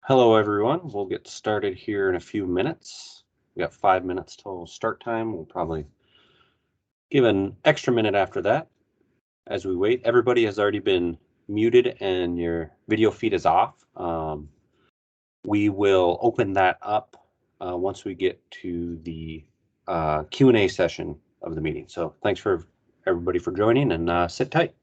Hello, everyone. We'll get started here in a few minutes. We got 5 minutes till start time. We'll probably give an extra minute after that as we wait. Everybody has already been muted and your video feed is off. We will open that up once we get to the Q&A session of the meeting. So thanks for everybody for joining, and sit tight.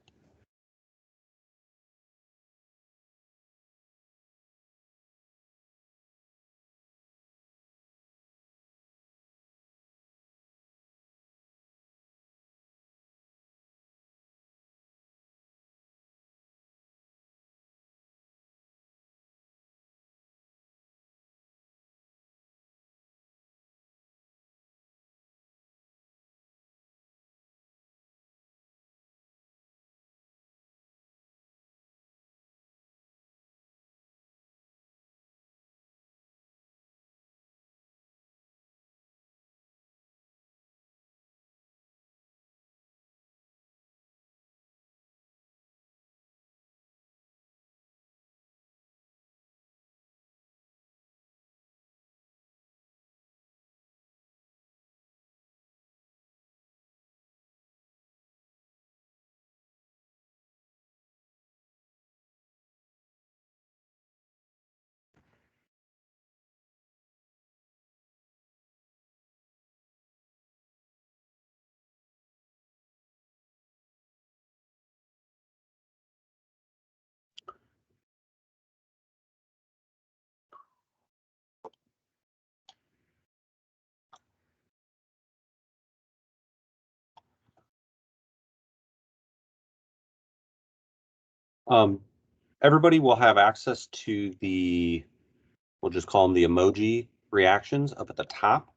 Everybody will have access to we'll just call them the emoji reactions up at the top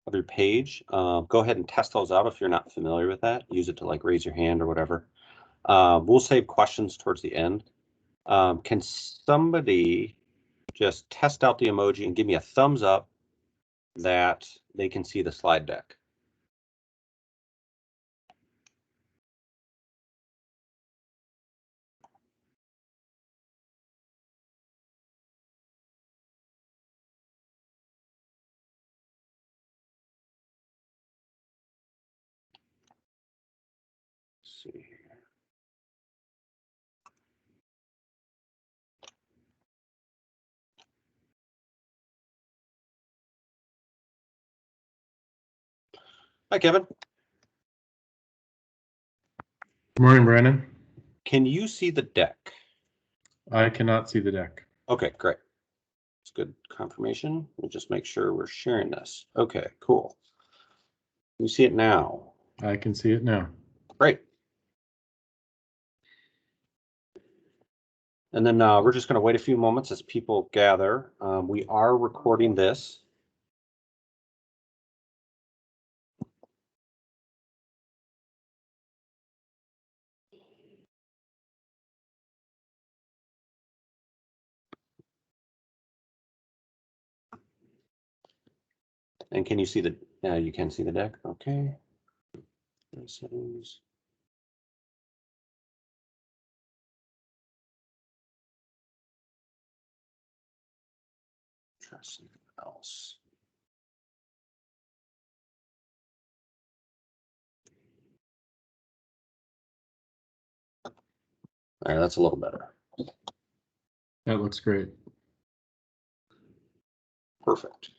of your page. Go ahead and test those out if you're not familiar with that. Use it to like raise your hand or whatever. We'll save questions towards the end. Can somebody just test out the emoji and give me a thumbs up that they can see the slide deck? Let's see here. Hi, Kevin. Good morning, Brandon. Can you see the deck? I cannot see the deck. Okay, great. It's good confirmation. We'll just make sure we're sharing this. Okay, cool. You see it now? I can see it now. Great. And then we're just going to wait a few moments as people gather. We are recording this. And can you see the, you can see the deck? Okay. Settings. Try something else. All right, that's a little better. That looks great. Perfect.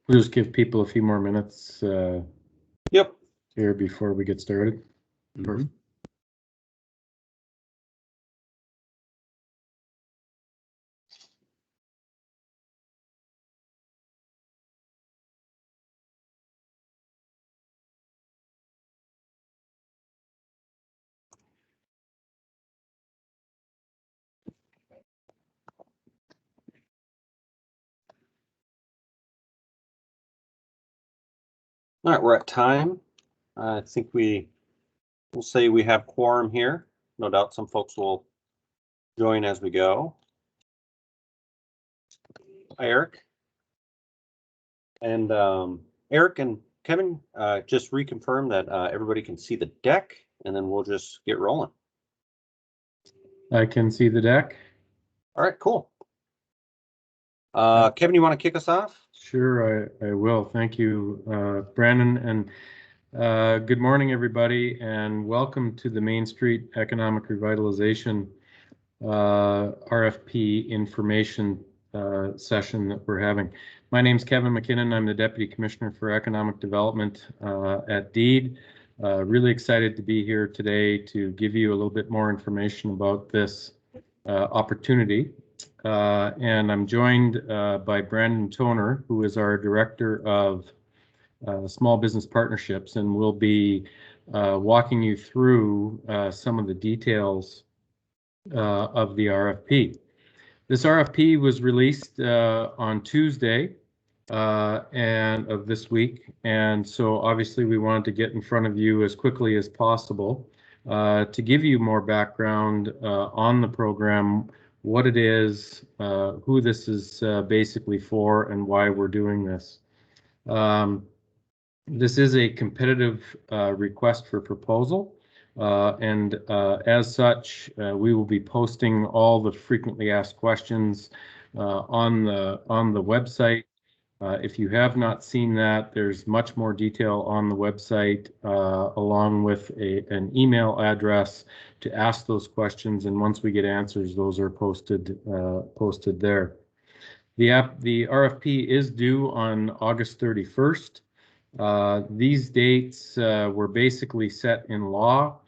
We'll just give people a few more minutes Yep. here before we get started. Perfect. All right, we're at time. I think we'll say we have quorum here. No doubt some folks will join as we go. Hi, Eric. And Eric and Kevin, just reconfirm that everybody can see the deck, and then we'll just get rolling. I can see the deck. All right, cool. Kevin, you want to kick us off? Sure, I will. Thank you, Brandon. And good morning, everybody, and welcome to the Main Street Economic Revitalization RFP information session that we're having. My name is Kevin McKinnon. I'm the Deputy Commissioner for Economic Development at DEED. Really excited to be here today to give you a little bit more information about this opportunity. And I'm joined by Brandon Toner, who is our Director of Small Business Partnerships, and we'll be walking you through some of the details of the RFP. This RFP was released on Tuesday and of this week, and so obviously we wanted to get in front of you as quickly as possible to give you more background on the program, what it is, who this is basically for, and why we're doing this. This is a competitive request for proposal. And as such, we will be posting all the frequently asked questions on the website. If you have not seen that, there's much more detail on the website, along with an email address to ask those questions. And once we get answers, those are posted there. The RFP is due on August 31st. These dates were basically set in law,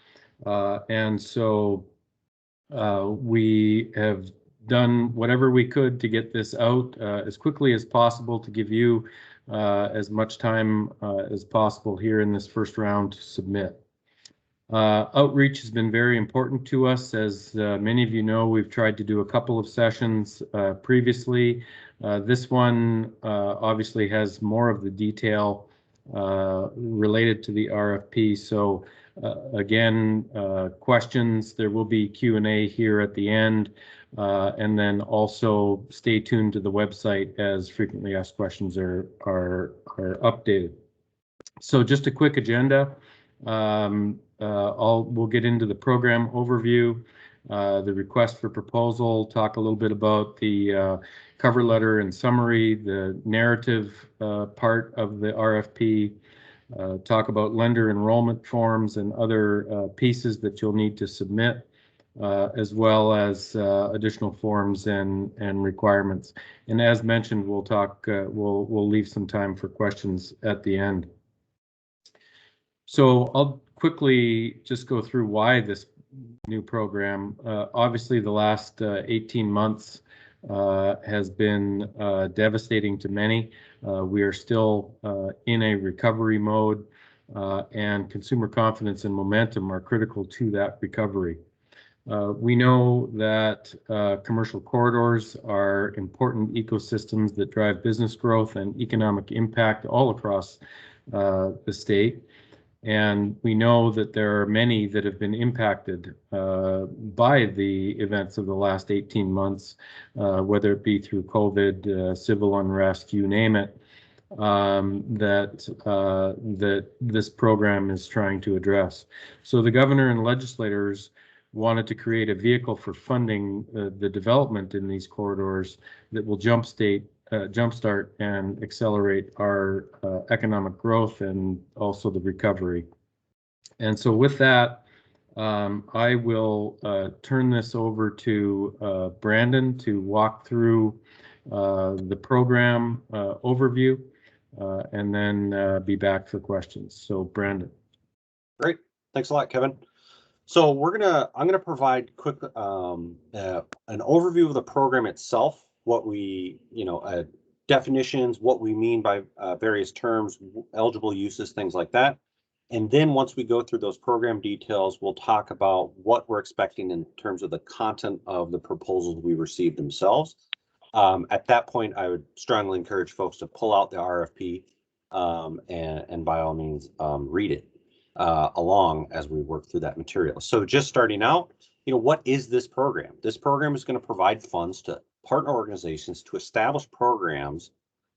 and so we have done whatever we could to get this out as quickly as possible to give you as much time as possible here in this first round to submit. Outreach has been very important to us. As many of you know, we've tried to do a couple of sessions previously. This one obviously has more of the detail related to the RFP. So again, questions, there will be Q&A here at the end, and then also stay tuned to the website as frequently asked questions are updated. So just a quick agenda. We'll get into the program overview, the request for proposal, talk a little bit about the cover letter and summary, the narrative part of the RFP, talk about lender enrollment forms and other pieces that you'll need to submit, as well as additional forms and requirements. And as mentioned, we'll leave some time for questions at the end. So I'll quickly just go through why this new program. Obviously, the last 18 months has been devastating to many. We are still in a recovery mode, and consumer confidence and momentum are critical to that recovery. We know that commercial corridors are important ecosystems that drive business growth and economic impact all across the state. And we know that there are many that have been impacted by the events of the last 18 months, whether it be through COVID, civil unrest, you name it, that this program is trying to address. So the governor and legislators wanted to create a vehicle for funding the development in these corridors that will jumpstart and accelerate our economic growth and also the recovery. And so with that, I will turn this over to Brandon to walk through the program overview, and then be back for questions. So Brandon. Great. Thanks a lot, Kevin. So I'm gonna provide quick an overview of the program itself, what we, definitions, what we mean by various terms, eligible uses, things like that. And then once we go through those program details, we'll talk about what we're expecting in terms of the content of the proposals we received themselves. At that point, I would strongly encourage folks to pull out the RFP and by all means read it along as we work through that material. So just starting out, what is this program? This program is going to provide funds to partner organizations to establish programs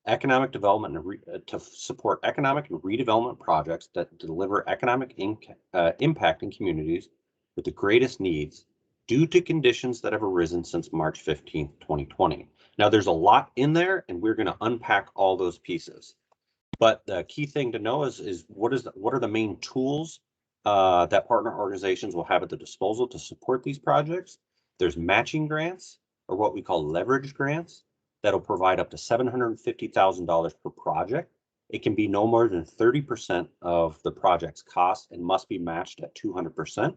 economic development and to support economic and redevelopment projects that deliver economic impact in communities with the greatest needs due to conditions that have arisen since March 15th, 2020. Now, there's a lot in there, and we're going to unpack all those pieces. But the key thing to know is what are the main tools that partner organizations will have at their disposal to support these projects. There's matching grants, or what we call leverage grants, that'll provide up to $750,000 per project. It can be no more than 30% of the project's cost and must be matched at 200%.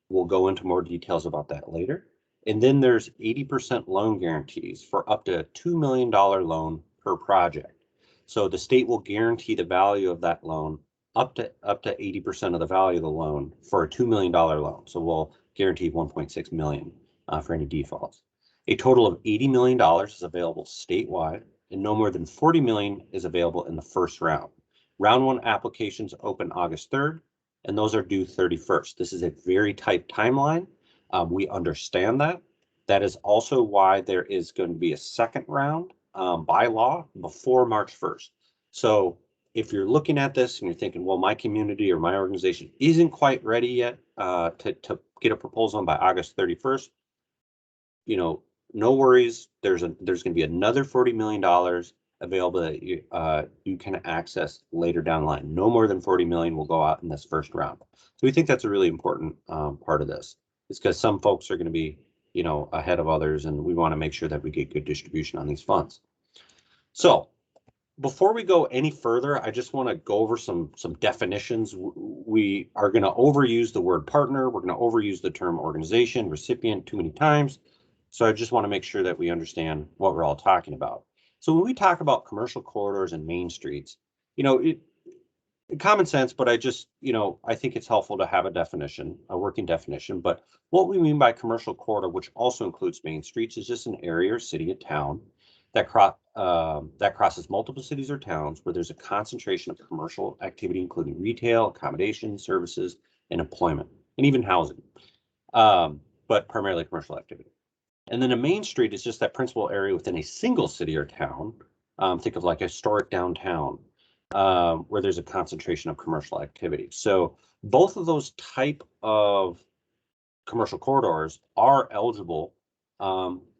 We'll go into more details about that later. And then there's 80% loan guarantees for up to a $2 million loan per project. So the state will guarantee the value of that loan up to 80% of the value of the loan for a $2 million loan. So we'll guarantee 1.6 million for any defaults. A total of $80 million is available statewide, and no more than 40 million is available in the first round. Round one applications open August 3rd, and those are due 31st. This is a very tight timeline. We understand that. That is also why there is going to be a second round by law before March 1st. So if you're looking at this and you're thinking, well, my community or my organization isn't quite ready yet to get a proposal in by August 31st, you know, no worries. There's going to be another $40 million available that you can access later down the line. No more than 40 million will go out in this first round. So we think that's a really important part of this. It's because some folks are going to be, you know, ahead of others, and we want to make sure that we get good distribution on these funds. So before we go any further, I just want to go over some definitions. We are going to overuse the word partner. We're going to overuse the term organization, recipient too many times. So I just want to make sure that we understand what we're all talking about. So when we talk about commercial corridors and main streets, you know, common sense, but I just, you know, I think it's helpful to have a definition, a working definition. But what we mean by commercial corridor, which also includes main streets, is just an area or city or town that crosses multiple cities or towns where there's a concentration of commercial activity, including retail, accommodation, services, and employment, and even housing, but primarily commercial activity. And then a main street is just that principal area within a single city or town. Think of like a historic downtown where there's a concentration of commercial activity. So both of those type of commercial corridors are eligible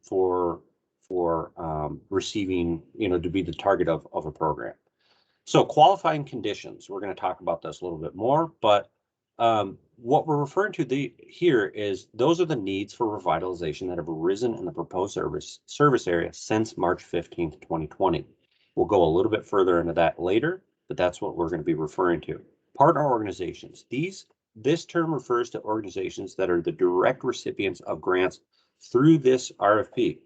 for receiving, you know, to be the target of a program. So qualifying conditions, we're going to talk about this a little bit more, but what we're referring to here is those are the needs for revitalization that have arisen in the proposed service area since March 15th, 2020. We'll go a little bit further into that later, but that's what we're going to be referring to. Partner organizations. This term refers to organizations that are the direct recipients of grants through this RFP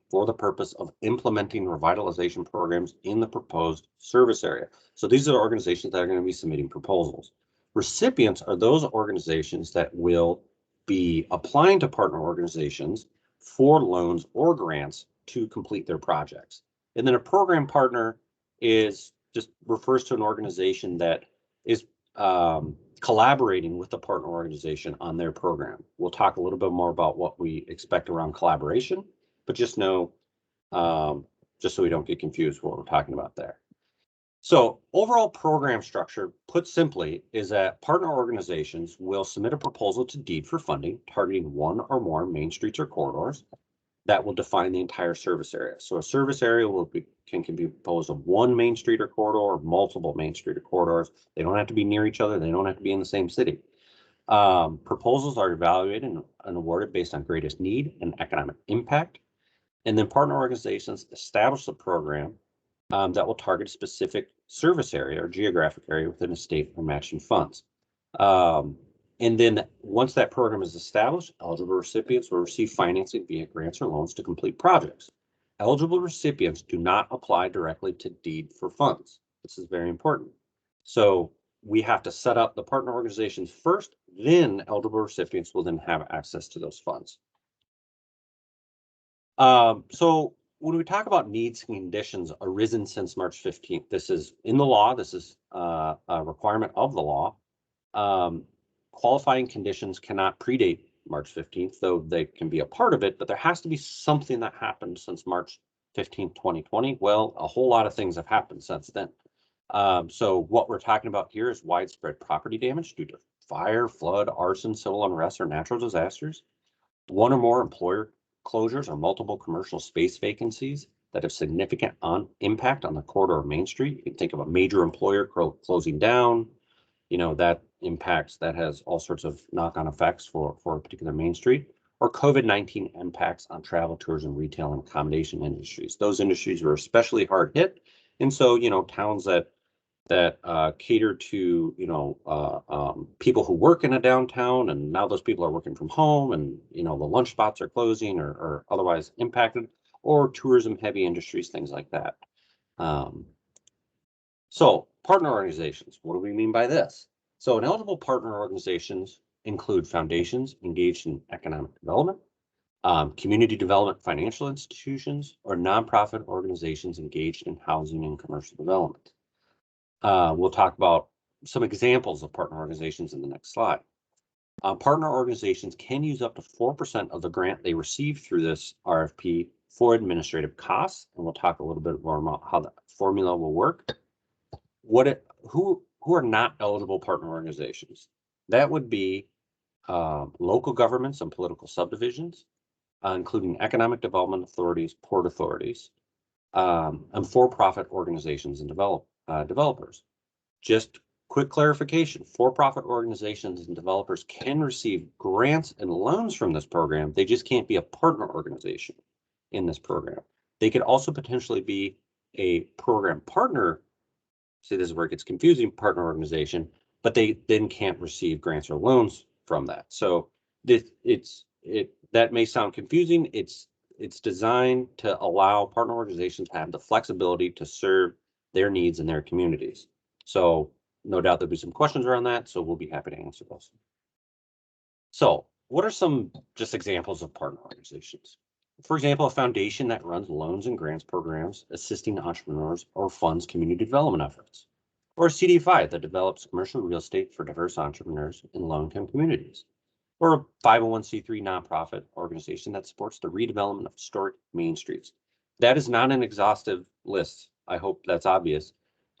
for the purpose of implementing revitalization programs in the proposed service area. So these are the organizations that are going to be submitting proposals. Recipients are those organizations that will be applying to partner organizations for loans or grants to complete their projects. And then a program partner just refers to an organization that is collaborating with the partner organization on their program. We'll talk a little bit more about what we expect around collaboration, but just know, just so we don't get confused what we're talking about there. So overall program structure, put simply, is that partner organizations will submit a proposal to deed for funding targeting one or more main streets or corridors that will define the entire service area. So a service area can be composed of one main street or corridor or multiple main street or corridors. They don't have to be near each other. They don't have to be in the same city. Proposals are evaluated and awarded based on greatest need and economic impact. And then partner organizations establish a program that will target a specific service area or geographic area within a state for matching funds. And then once that program is established, eligible recipients will receive financing via grants or loans to complete projects. Eligible recipients do not apply directly to deed for funds. This is very important. So we have to set up the partner organizations first, then eligible recipients will then have access to those funds. So when we talk about needs and conditions arisen since March 15th, this is in the law. This is a requirement of the law. Qualifying conditions cannot predate March 15th, though they can be a part of it, but there has to be something that happened since March 15th, 2020. Well, a whole lot of things have happened since then. So what we're talking about here is widespread property damage due to fire, flood, arson, civil unrest, or natural disasters. One or more employer closures or multiple commercial space vacancies that have significant impact on the corridor of Main Street. You can think of a major employer closing down, that impacts, that has all sorts of knock-on effects for a particular Main Street, or COVID-19 impacts on travel, tourism, retail, and accommodation industries. Those industries were especially hard hit. And so, towns that cater to, people who work in a downtown, and now those people are working from home, and, the lunch spots are closing or otherwise impacted, or tourism heavy industries, things like that. So partner organizations, what do we mean by this? So ineligible partner organizations include foundations engaged in economic development, community development financial institutions, or nonprofit organizations engaged in housing and commercial development. We'll talk about some examples of partner organizations in the next slide. Partner organizations can use up to 4% of the grant they receive through this RFP for administrative costs, and we'll talk a little bit more about how the formula will work. Who are not eligible partner organizations? That would be local governments and political subdivisions, including economic development authorities, port authorities, and for-profit organizations and developers. Just quick clarification, for-profit organizations and developers can receive grants and loans from this program. They just can't be a partner organization in this program. They could also potentially be a program partner. See, this is where it gets confusing, partner organization, but they then can't receive grants or loans from that. So that may sound confusing. It's designed to allow partner organizations to have the flexibility to serve their needs in their communities. So no doubt there'll be some questions around that, so we'll be happy to answer those. So what are some just examples of partner organizations? For example, a foundation that runs loans and grants programs assisting entrepreneurs or funds community development efforts, or a CDFI that develops commercial real estate for diverse entrepreneurs in low-income communities, or a 501c3 nonprofit organization that supports the redevelopment of historic main streets. That is not an exhaustive list. I hope that's obvious.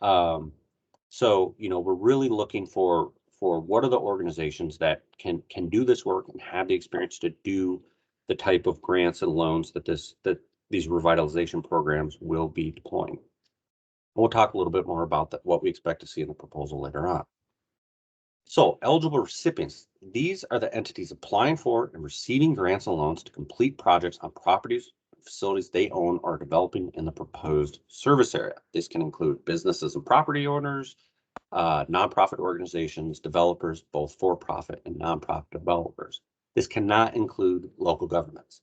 So, we're really looking for what are the organizations that can do this work and have the experience to do the type of grants and loans that these revitalization programs will be deploying. We'll talk a little bit more about what we expect to see in the proposal later on. So eligible recipients, these are the entities applying for and receiving grants and loans to complete projects on properties and facilities they own or are developing in the proposed service area. This can include businesses and property owners, nonprofit organizations, developers, both for-profit and nonprofit developers. This cannot include local governments.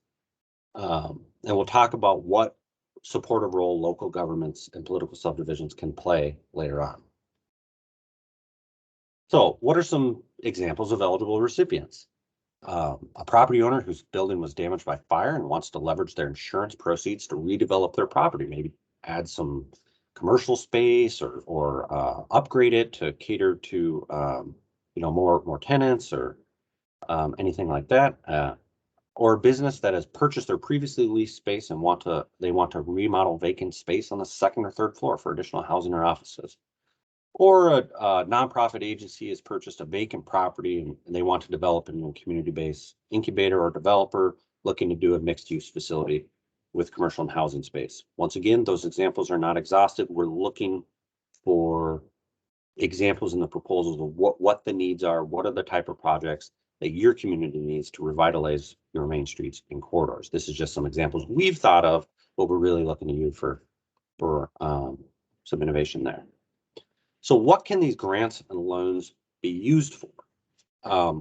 And we'll talk about what supportive role local governments and political subdivisions can play later on. So what are some examples of eligible recipients? A property owner whose building was damaged by fire and wants to leverage their insurance proceeds to redevelop their property, maybe add some commercial space or upgrade it to cater to more tenants or anything like that. Or a business that has purchased their previously leased space and they want to remodel vacant space on the second or third floor for additional housing or offices. Or a nonprofit agency has purchased a vacant property and they want to develop it in a community-based incubator or developer looking to do a mixed-use facility with commercial and housing space. Once again, those examples are not exhaustive. We're looking for examples in the proposals of what the needs are, what are the type of projects that your community needs to revitalize your main streets and corridors. This is just some examples we've thought of, but we're really looking to you for some innovation there. So what can these grants and loans be used for?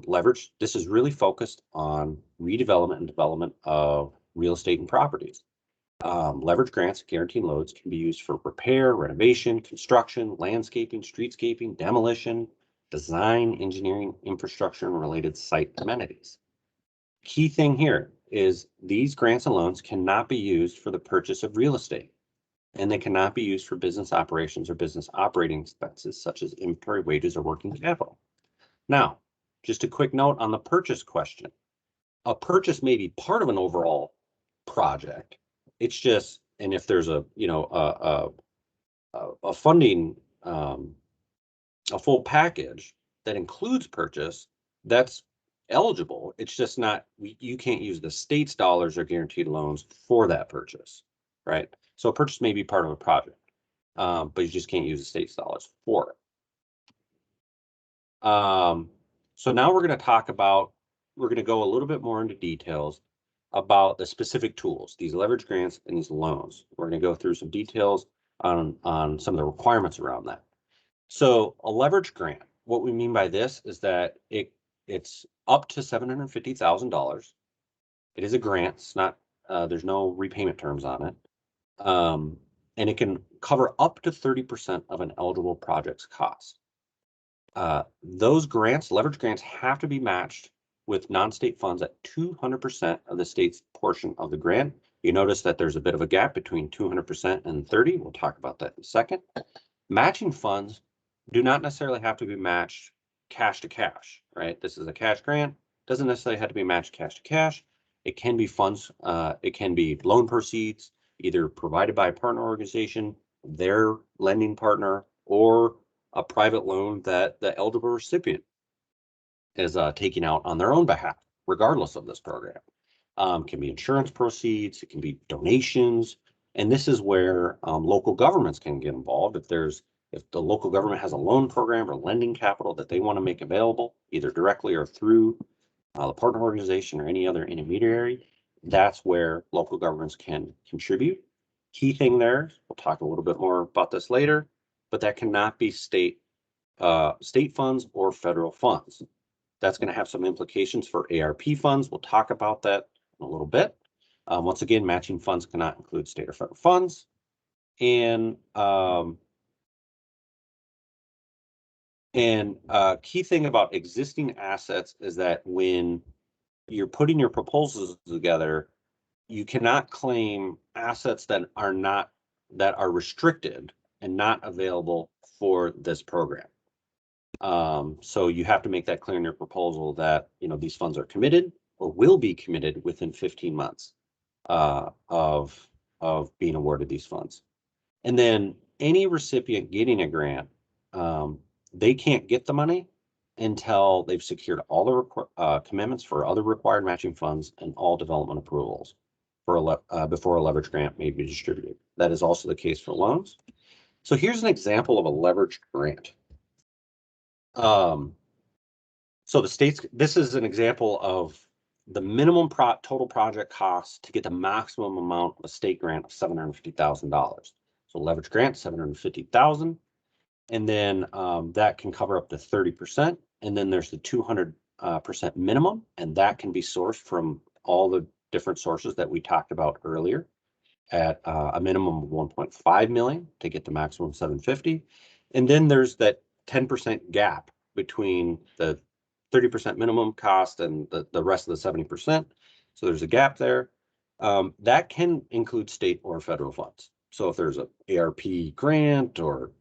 Leverage. This is really focused on redevelopment and development of real estate and properties. Leverage grants, guaranteed loans can be used for repair, renovation, construction, landscaping, streetscaping, demolition, design, engineering, infrastructure, and related site amenities. Key thing here is these grants and loans cannot be used for the purchase of real estate, and they cannot be used for business operations or business operating expenses such as inventory, wages, or working capital. Now, just a quick note on the purchase question. A purchase may be part of an overall project. It's just if there's a, you know, a funding, a full package that includes purchase, that's eligible. It's just not, you can't use the state's dollars or guaranteed loans for that purchase, right? So a purchase may be part of a project, but you just can't use the state's dollars for it. So now we're going to talk about, we're going to go a little bit more into details about the specific tools, these leverage grants and these loans. We're going to go through some details on some of the requirements around that. So a leverage grant, what we mean by this is that it's up to $750,000. It is a grant. It's not, there's no repayment terms on it. And it can cover up to 30% of an eligible project's cost. Those grants, leverage grants, have to be matched with non-state funds at 200% of the state's portion of the grant. You notice that there's a bit of a gap between 200% and 30. We'll talk about that in a second. Matching funds do not necessarily have to be matched cash to cash, right? This is a cash grant, doesn't necessarily have to be matched cash to cash. It can be funds, it can be loan proceeds, either provided by a partner organization, their lending partner, or a private loan that the eligible recipient is taking out on their own behalf, regardless of this program. Can be insurance proceeds, it can be donations, and this is where local governments can get involved. If the local government has a loan program or lending capital that they want to make available, either directly or through the partner organization or any other intermediary, that's where local governments can contribute. Key thing there, we'll talk a little bit more about this later, but that cannot be state funds or federal funds. That's going to have some implications for ARP funds. We'll talk about that in a little bit. Once again, matching funds cannot include state or federal funds. And key thing about existing assets is that when you're putting your proposals together, you cannot claim assets that are restricted and not available for this program. So you have to make that clear in your proposal that, you know, these funds are committed or will be committed within 15 months of being awarded these funds. And then any recipient getting a grant, they can't get the money until they've secured all the commitments for other required matching funds and all development approvals before a leverage grant may be distributed. That is also the case for loans. So here's an example of a leveraged grant. So this is an example of the minimum total project cost to get the maximum amount of a state grant of $750,000. So leverage grant, $750,000. And then that can cover up to 30%. And then there's the 200% minimum, and that can be sourced from all the different sources that we talked about earlier at a minimum of 1.5 million to get the maximum 750. And then there's that 10% gap between the 30% minimum cost and the rest of the 70%. So there's a gap there. That can include state or federal funds. So if there's a ARP grant or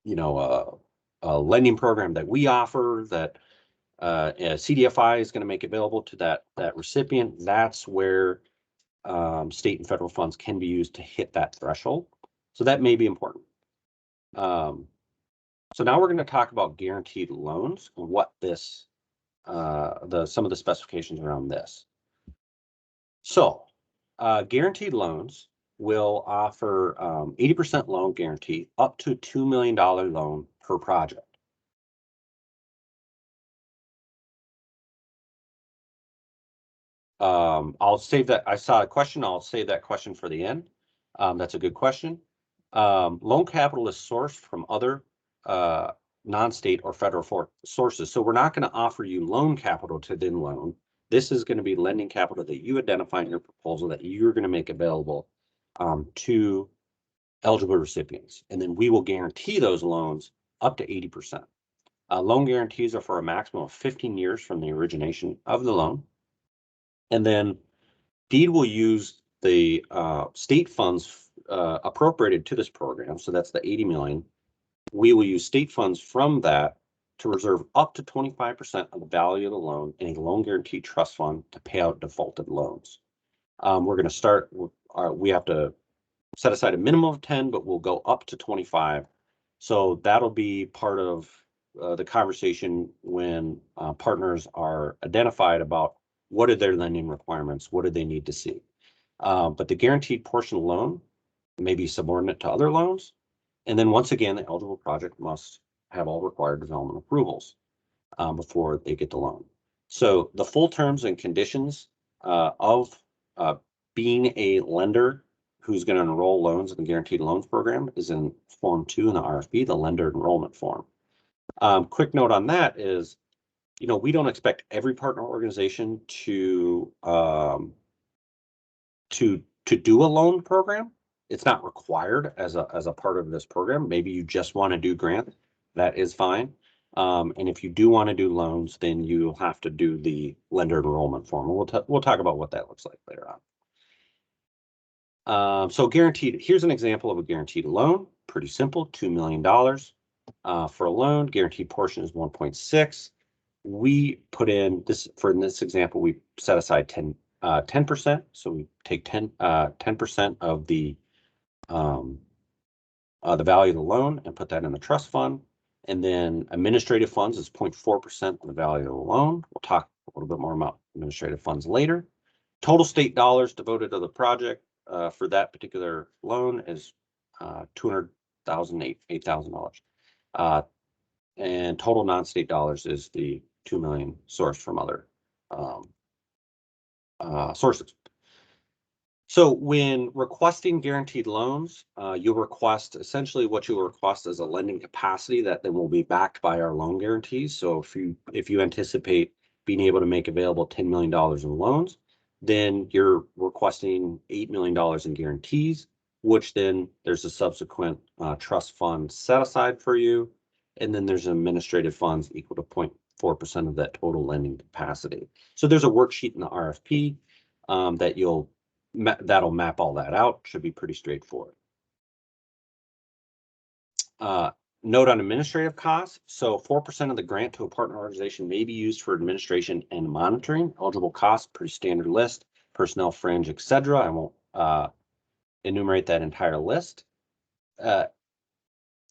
you know, a lending program that we offer that a CDFI is going to make available to that recipient, that's where state and federal funds can be used to hit that threshold. So that may be important. So now we're going to talk about guaranteed loans and what this, some of the specifications around this. So guaranteed loans will offer 80% loan guarantee up to $2 million loan per project. I'll save that. I saw a question. I'll save that question for the end. That's a good question. Loan capital is sourced from other non-state or federal sources. So we're not going to offer you loan capital to then loan. This is going to be lending capital that you identify in your proposal that you're going to make available to eligible recipients. And then we will guarantee those loans up to 80%. Loan guarantees are for a maximum of 15 years from the origination of the loan. And then DEED will use the state funds appropriated to this program. So that's the 80 million. We will use state funds from that to reserve up to 25% of the value of the loan in a loan guarantee trust fund to pay out defaulted loans. We're going to start we have to set aside a minimum of 10, but we'll go up to 25. So that'll be part of the conversation when partners are identified about what are their lending requirements, what do they need to see. But the guaranteed portion loan may be subordinate to other loans. And then once again, the eligible project must have all required development approvals before they get the loan. So the full terms and conditions of being a lender who's going to enroll loans in the guaranteed loans program is in Form 2 in the RFP, the lender enrollment form. Quick note on that is, we don't expect every partner organization to do a loan program. It's not required as a part of this program. Maybe you just want to do grant. That is fine. And if you do want to do loans, then you'll have to do the lender enrollment form. We'll talk about what that looks like later on. So guaranteed, here's an example of a guaranteed loan. Pretty simple, $2 million for a loan. Guaranteed portion is 1.6. We put in this, in this example, we set aside 10%. So we take 10% of the value of the loan and put that in the trust fund. And then administrative funds is 0.4% of the value of the loan. We'll talk a little bit more about administrative funds later. Total state dollars devoted to the project for that particular loan is $200,000, $8,000. And total non-state dollars is the $2 million sourced from other sources. So when requesting guaranteed loans, you'll request essentially what you'll request is a lending capacity that then will be backed by our loan guarantees. So if you anticipate being able to make available $10 million in loans, then you're requesting $8 million in guarantees, which then there's a subsequent trust fund set aside for you. And then there's administrative funds equal to 0.4% of that total lending capacity. So there's a worksheet in the RFP that'll map all that out. Should be pretty straightforward. Note on administrative costs. So 4% of the grant to a partner organization may be used for administration and monitoring. Eligible costs, pretty standard list, personnel, fringe, etc. I won't enumerate that entire list.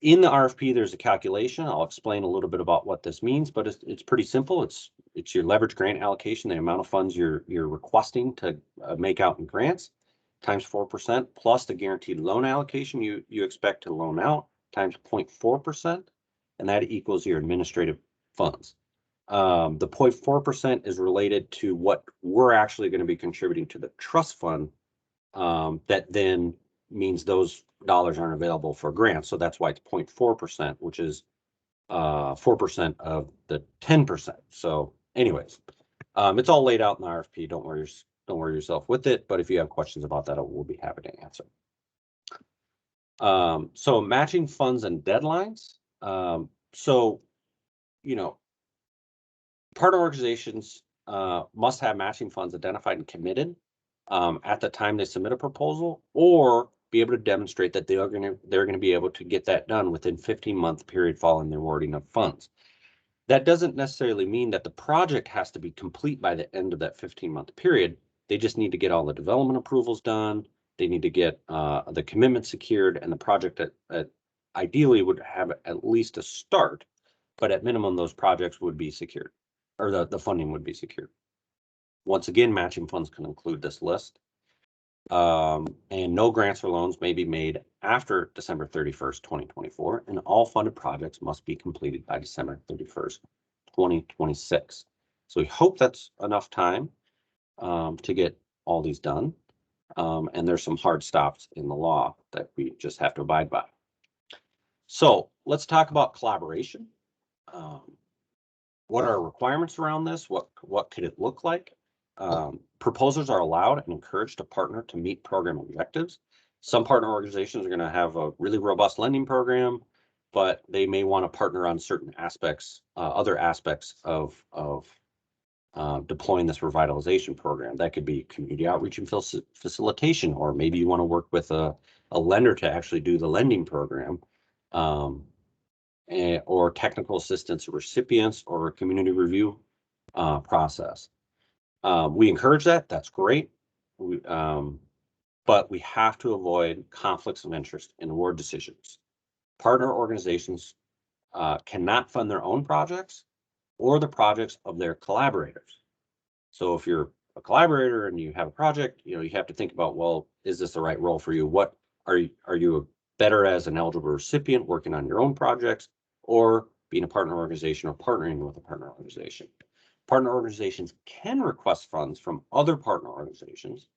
In the RFP, there's a calculation. I'll explain a little bit about what this means, but it's pretty simple. It's your leverage grant allocation, the amount of funds you're requesting to make out in grants, times 4%, plus the guaranteed loan allocation you expect to loan out, times 0.4%, and that equals your administrative funds. The 0.4% is related to what we're actually going to be contributing to the trust fund. That then means those dollars aren't available for grants. So that's why it's 0.4%, which is 4% of the 10%. So anyways, it's all laid out in the RFP. Don't worry yourself with it. But if you have questions about that, we'll be happy to answer. So matching funds and deadlines. So, partner organizations must have matching funds identified and committed at the time they submit a proposal, or be able to demonstrate that they're going to be able to get that done within 15-month period following the awarding of funds. That doesn't necessarily mean that the project has to be complete by the end of that 15-month period. They just need to get all the development approvals done. They need to get the commitment secured, and the project ideally would have at least a start, but at minimum those projects would be secured, or the funding would be secured. Once again, matching funds can include this list. And no grants or loans may be made after December 31st, 2024, and all funded projects must be completed by December 31st, 2026. So we hope that's enough time to get all these done. And there's some hard stops in the law that we just have to abide by. So let's talk about collaboration. What are requirements around this? What could it look like? Proposals are allowed and encouraged to partner to meet program objectives. Some partner organizations are going to have a really robust lending program, but they may want to partner on certain aspects, other aspects of deploying this revitalization program. That could be community outreach and facilitation, or maybe you want to work with a lender to actually do the lending program, or technical assistance recipients, or a community review process. We encourage that. That's great. But but we have to avoid conflicts of interest in award decisions. Partner organizations cannot fund their own projects or the projects of their collaborators. So if you're a collaborator and you have a project, you have to think about, well, is this the right role for you? What are you better as an eligible recipient working on your own projects, or being a partner organization or partnering with a partner organization? Partner organizations can request funds from other partner organizations,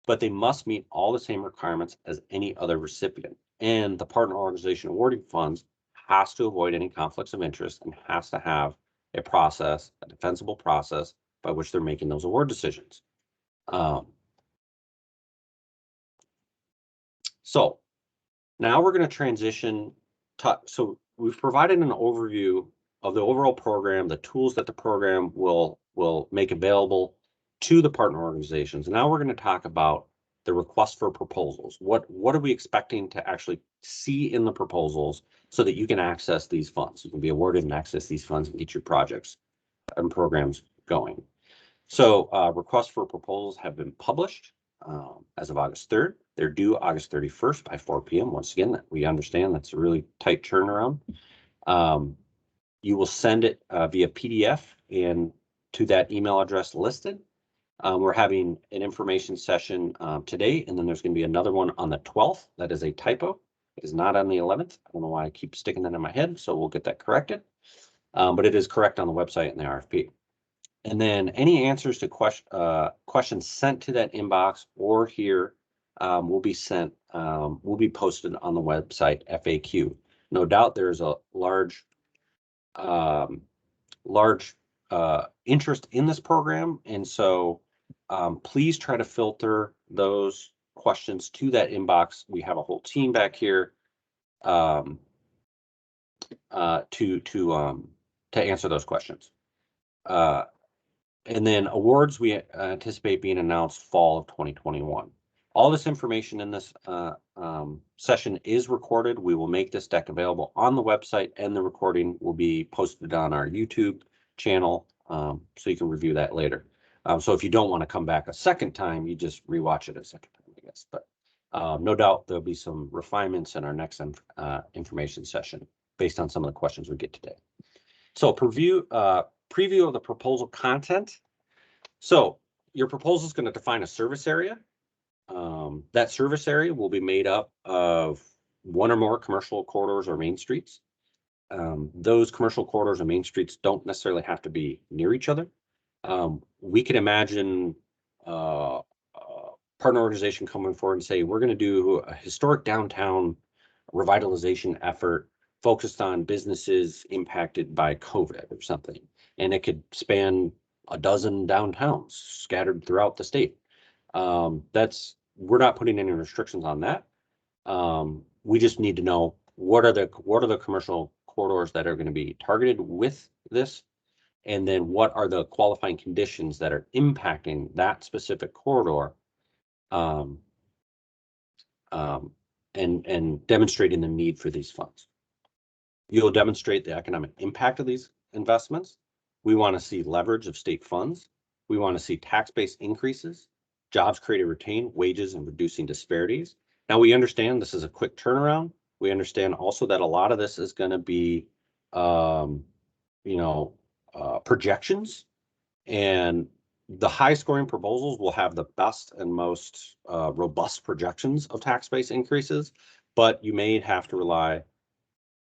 but they must meet all the same requirements as any other recipient. And the partner organization awarding funds has to avoid any conflicts of interest and has to have a process, a defensible process by which they're making those award decisions. So now we're going to transition so we've provided an overview of the overall program, the tools that the program will make available to the partner organizations. Now we're going to talk about the request for proposals. What are we expecting to actually see in the proposals so that you can access these funds? You can be awarded and access these funds and get your projects and programs going. So requests for proposals have been published as of August 3rd. They're due August 31st by 4 p.m. Once again, we understand that's a really tight turnaround. You will send it via PDF and to that email address listed. We're having an information session today, and then there's going to be another one on the 12th. That is a typo. It is not on the 11th. I don't know why I keep sticking that in my head, so we'll get that corrected. But it is correct on the website and the RFP. And then any answers to questions sent to that inbox or here will be sent, will be posted on the website FAQ. No doubt there's a large interest in this program, and so please try to filter those questions to that inbox. We have a whole team back here to answer those questions. And then awards we anticipate being announced fall of 2021. All this information in this session is recorded. We will make this deck available on the website, and the recording will be posted on our YouTube channel, so you can review that later. So if you don't want to come back a second time, you just rewatch it a second time, I guess. But no doubt there'll be some refinements in our next information session based on some of the questions we get today. So preview of the proposal content. So your proposal is going to define a service area. That service area will be made up of one or more commercial corridors or main streets. Those commercial corridors and main streets don't necessarily have to be near each other. We can imagine a partner organization coming forward and say, we're going to do a historic downtown revitalization effort focused on businesses impacted by COVID or something. And it could span a dozen downtowns scattered throughout the state. We're not putting any restrictions on that. We just need to know what are the commercial corridors that are going to be targeted with this, and then what are the qualifying conditions that are impacting that specific corridor, and demonstrating the need for these funds. You'll demonstrate the economic impact of these investments. We want to see leverage of state funds. We want to see tax-based increases, jobs created, retained, wages, and reducing disparities. Now, we understand this is a quick turnaround. We understand also that a lot of this is going to be, projections, and the high scoring proposals will have the best and most robust projections of tax-based increases, but you may have to rely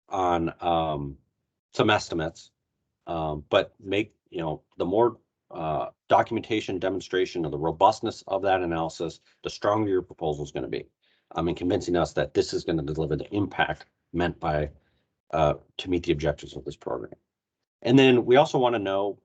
on some estimates, but make, the more documentation, demonstration of the robustness of that analysis, the stronger your proposal is going to be, and convincing us that this is going to deliver the impact meant by to meet the objectives of this program. And then we also want to know,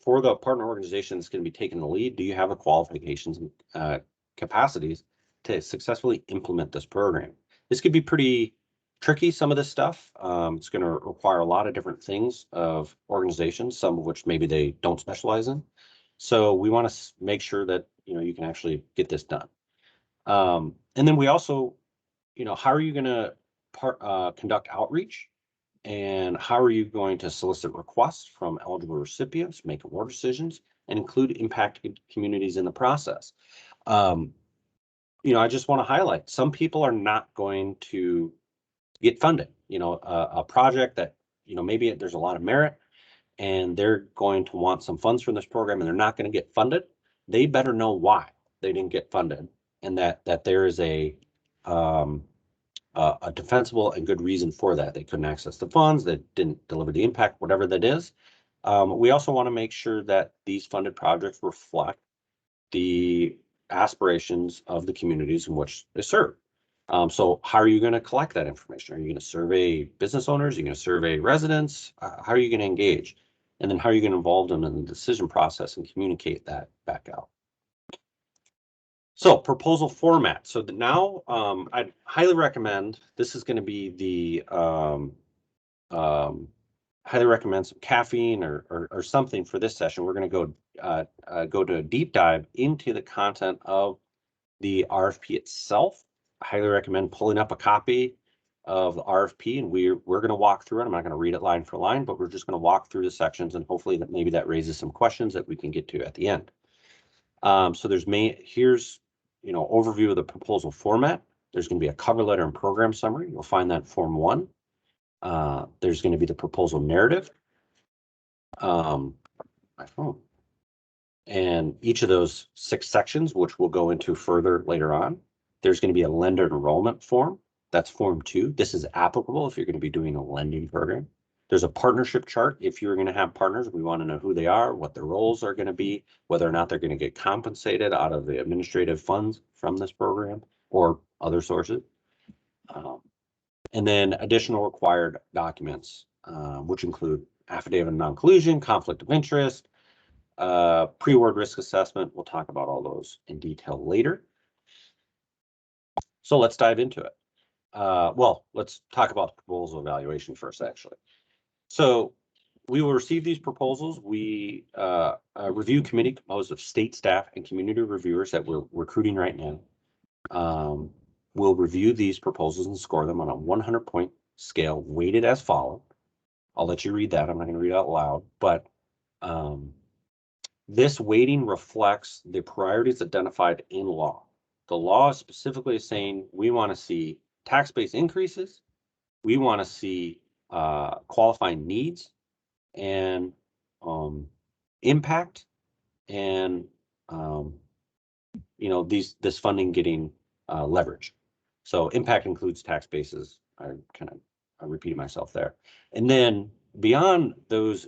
for the partner organization that's going to be taking the lead, do you have the qualifications and capacities to successfully implement this program? This could be pretty tricky, some of this stuff. It's going to require a lot of different things of organizations, some of which maybe they don't specialize in. So we want to make sure that you can actually get this done. And then we also, how are you going to conduct outreach, and how are you going to solicit requests from eligible recipients, make award decisions, and include impacted communities in the process? I just want to highlight, some people are not going to get funded. A project that, maybe there's a lot of merit and they're going to want some funds from this program and they're not going to get funded. They better know why they didn't get funded, and that there is a defensible and good reason for that. They couldn't access the funds, that didn't deliver the impact, whatever that is. We also want to make sure that these funded projects reflect the aspirations of the communities in which they serve. So how are you going to collect that information? Are you going to survey business owners? Are you going to survey residents? How are you going to engage? And then how are you going to involve them in the decision process and communicate that back out? So proposal format. So now I'd highly recommend, this is going to be the highly recommend some caffeine or something for this session. We're going to go to a deep dive into the content of the RFP itself. I highly recommend pulling up a copy of the RFP, and we're going to walk through it. I'm not going to read it line for line, but we're just going to walk through the sections, and hopefully that maybe that raises some questions that we can get to at the end. So here's overview of the proposal format. There's going to be a cover letter and program summary. You'll find that in Form 1. There's going to be the proposal narrative. My phone. And each of those 6 sections, which we'll go into further later on, there's going to be a lender enrollment form. That's Form 2. This is applicable if you're going to be doing a lending program. There's a partnership chart. If you're going to have partners, we want to know who they are, what their roles are going to be, whether or not they're going to get compensated out of the administrative funds from this program or other sources. And then additional required documents, which include Affidavit of Non-collusion, conflict of interest, pre-award risk assessment. We'll talk about all those in detail later. So let's dive into it. Well, let's talk about the proposal evaluation first, actually. So we will receive these proposals. We a review committee composed of state staff and community reviewers that we're recruiting right now. We'll review these proposals and score them on a 100-point scale, weighted as follows. I'll let you read that. I'm not going to read it out loud, but this weighting reflects the priorities identified in law. The law is specifically saying we want to see tax base increases, we want to see qualifying needs and impact, and this funding getting leverage. So impact includes tax bases. I repeated myself there. And then beyond those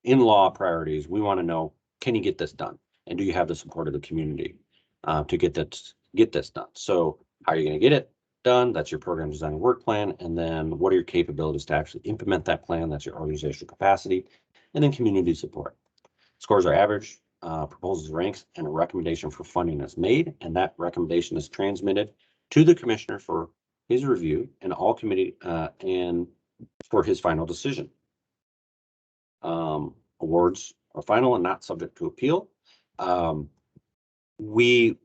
in-law priorities, we want to know, can you get this done? And do you have the support of the community to get this done? So how are you going to get it done? That's your program design and work plan. And then what are your capabilities to actually implement that plan? That's your organizational capacity. And then community support. Scores are average, proposals ranks, and a recommendation for funding is made. And that recommendation is transmitted to the commissioner for his review and all committee and for his final decision. Awards are final and not subject to appeal. We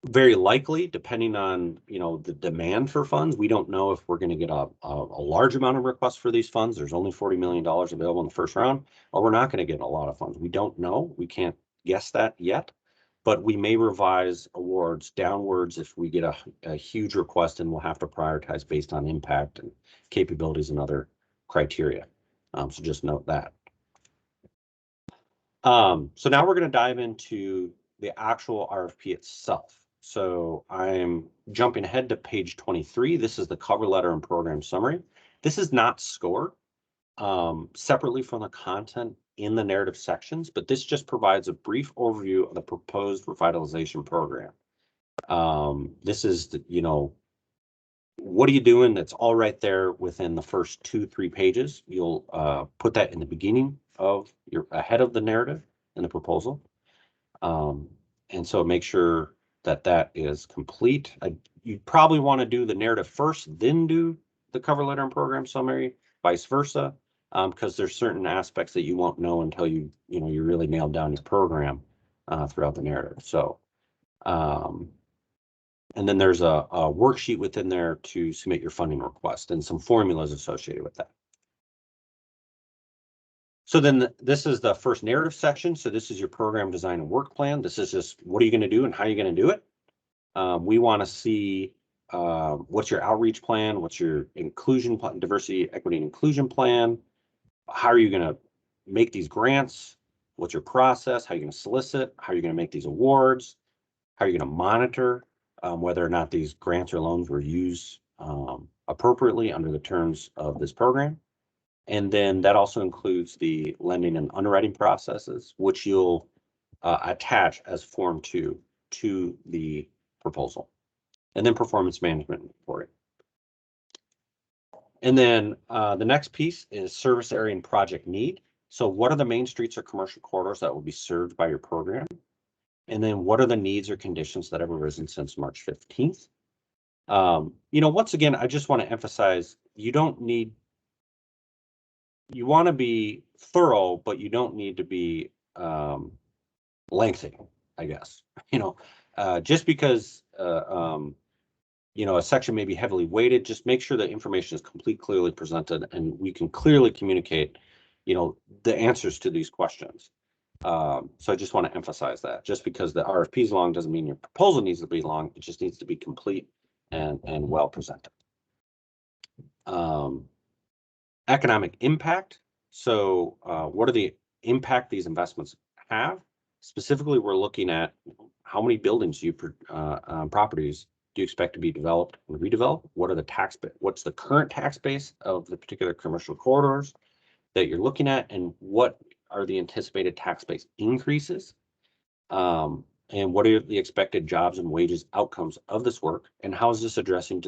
very likely, depending on the demand for funds, we don't know if we're going to get a large amount of requests for these funds. There's only $40 million available in the first round, or we're not going to get a lot of funds. We don't know. We can't guess that yet, but we may revise awards downwards if we get a huge request, and we'll have to prioritize based on impact and capabilities and other criteria. So just note that. So now we're going to dive into the actual RFP itself. So I'm jumping ahead to page 23. This is the cover letter and program summary. This is not scored separately from the content in the narrative sections, but this just provides a brief overview of the proposed revitalization program. This is what are you doing? That's all right there within the first 2-3 pages. You'll put that in the beginning of ahead of the narrative and the proposal. And so make sure that is complete. You probably want to do the narrative first, then do the cover letter and program summary, vice versa, because there's certain aspects that you won't know until you really nailed down your program throughout the narrative. So and then there's a worksheet within there to submit your funding request and some formulas associated with that. So then this is the first narrative section. So this is your program design and work plan. This is just what are you going to do and how are you going to do it. We want to see what's your outreach plan, what's your inclusion plan, diversity, equity, and inclusion plan. How are you going to make these grants? What's your process? How are you going to solicit? How are you going to make these awards? How are you going to monitor whether or not these grants or loans were used appropriately under the terms of this program? And then that also includes the lending and underwriting processes, which you'll attach as Form 2 to the proposal. And then performance management reporting. And then the next piece is service area and project need. So what are the main streets or commercial corridors that will be served by your program? And then what are the needs or conditions that have arisen since March 15th? Once again, I just want to emphasize, you want to be thorough, but you don't need to be lengthy, I guess. Just because a section may be heavily weighted, just make sure that information is clearly presented and we can clearly communicate, the answers to these questions. So I just want to emphasize that just because the RFP is long doesn't mean your proposal needs to be long. It just needs to be complete and well presented. Economic impact. So what are the impact these investments have? Specifically, we're looking at how many buildings properties do you expect to be developed and redeveloped? What are the what's the current tax base of the particular commercial corridors that you're looking at, and what are the anticipated tax base increases? And what are the expected jobs and wages outcomes of this work, and how is this addressing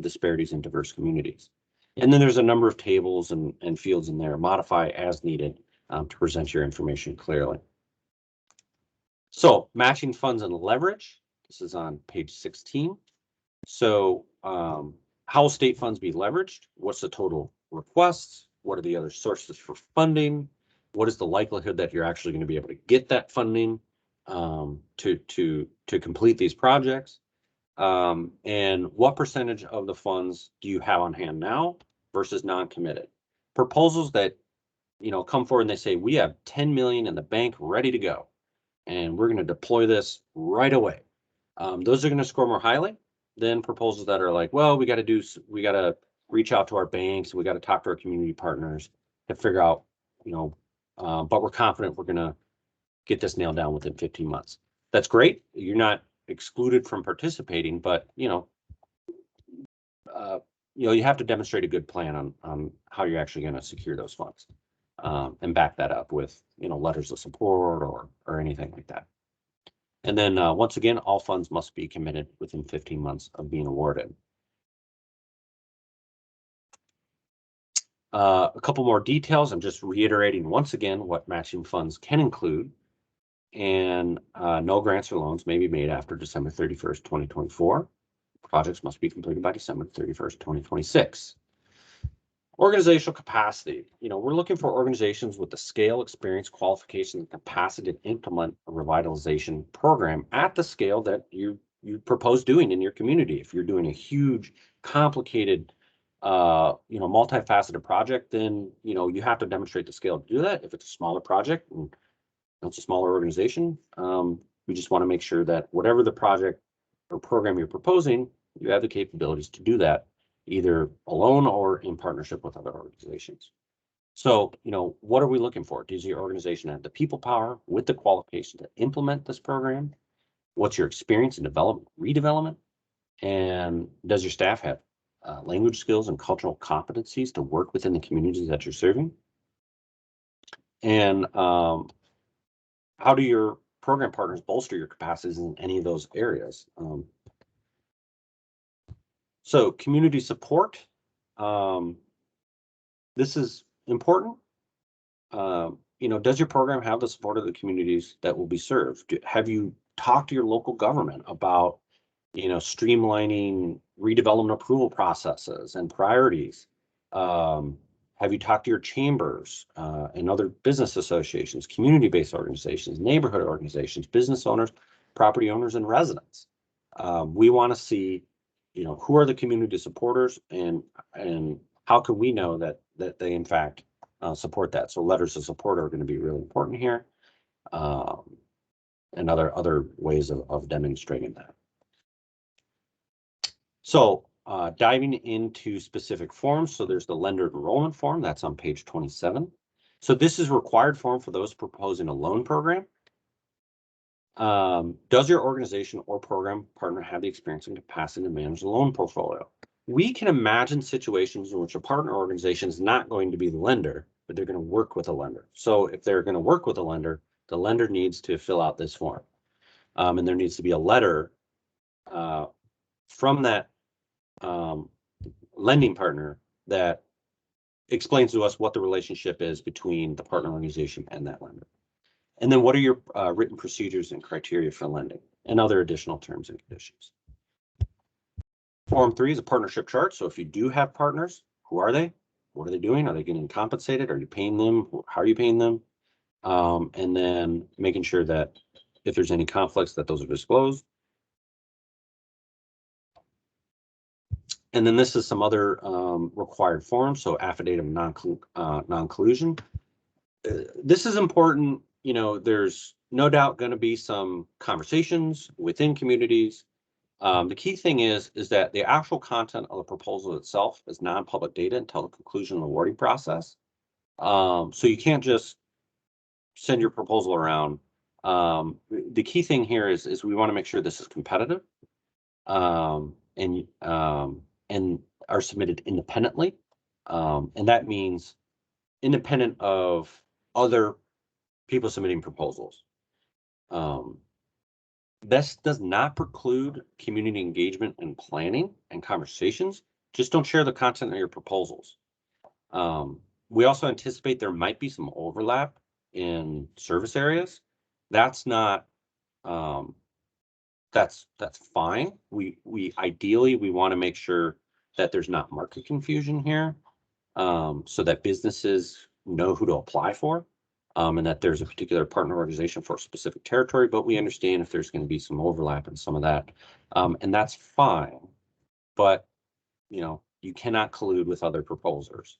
disparities in diverse communities? And then there's a number of tables and fields in there, modify as needed to present your information clearly. So matching funds and leverage, this is on page 16. So how will state funds be leveraged? What's the total requests? What are the other sources for funding? What is the likelihood that you're actually going to be able to get that funding to complete these projects? And what percentage of the funds do you have on hand now versus non-committed? Proposals that come forward and they say we have 10 million in the bank ready to go, and we're going to deploy this right away. Those are going to score more highly than proposals that are like, well, we got to reach out to our banks, we got to talk to our community partners to figure out, but we're confident we're going to get this nailed down within 15 months. That's great. You're not excluded from participating, but you have to demonstrate a good plan on how you're actually going to secure those funds and back that up with letters of support or anything like that. And then once again, all funds must be committed within 15 months of being awarded. A couple more details. I'm just reiterating once again what matching funds can include. And no grants or loans may be made after December 31st, 2024. Projects must be completed by December 31st, 2026. Organizational capacity. We're looking for organizations with the scale, experience, qualification, and capacity to implement a revitalization program at the scale that you propose doing in your community. If you're doing a huge, complicated, multifaceted project, then you have to demonstrate the scale to do that. If it's a smaller project and it's a smaller organization, we just want to make sure that whatever the project or program you're proposing, you have the capabilities to do that, either alone or in partnership with other organizations. So, what are we looking for? Does your organization have the people power with the qualification to implement this program? What's your experience in development, redevelopment? And does your staff have language skills and cultural competencies to work within the communities that you're serving? And how do your program partners bolster your capacities in any of those areas? So community support, this is important. Does your program have the support of the communities that will be served? Have you talked to your local government about, streamlining redevelopment approval processes and priorities? Have you talked to your chambers and other business associations, community-based organizations, neighborhood organizations, business owners, property owners, and residents? We want to see who are the community supporters and how can we know that they in fact support that. So letters of support are going to be really important here, and other ways of demonstrating that. So diving into specific forms. So there's the lender enrollment form that's on page 27. So this is required form for those proposing a loan program. Does your organization or program partner have the experience and capacity to manage the loan portfolio? We can imagine situations in which a partner organization is not going to be the lender, but they're going to work with a lender. So if they're going to work with a lender, the lender needs to fill out this form. And there needs to be a letter from that lending partner that explains to us what the relationship is between the partner organization and that lender. And then what are your written procedures and criteria for lending and other additional terms and conditions. Form 3 is a partnership chart. So if you do have partners, who are they? What are they doing? Are they getting compensated? Are you paying them? How are you paying them? And then making sure that if there's any conflicts that those are disclosed. And then this is some other required forms. So affidavit of non-collusion. This is important. You know, there's no doubt going to be some conversations within communities. The key thing is that the actual content of the proposal itself is non-public data until the conclusion of the awarding process. So you can't just send your proposal around. The key thing here is we want to make sure this is competitive and are submitted independently. And that means independent of other people submitting proposals. This does not preclude community engagement and planning and conversations. Just don't share the content of your proposals. We also anticipate there might be some overlap in service areas. That's not, that's fine. We ideally, we want to make sure that there's not market confusion here, so that businesses know who to apply for. And that there's a particular partner organization for a specific territory, but we understand if there's going to be some overlap in some of that. And that's fine, but you know, you cannot collude with other proposers.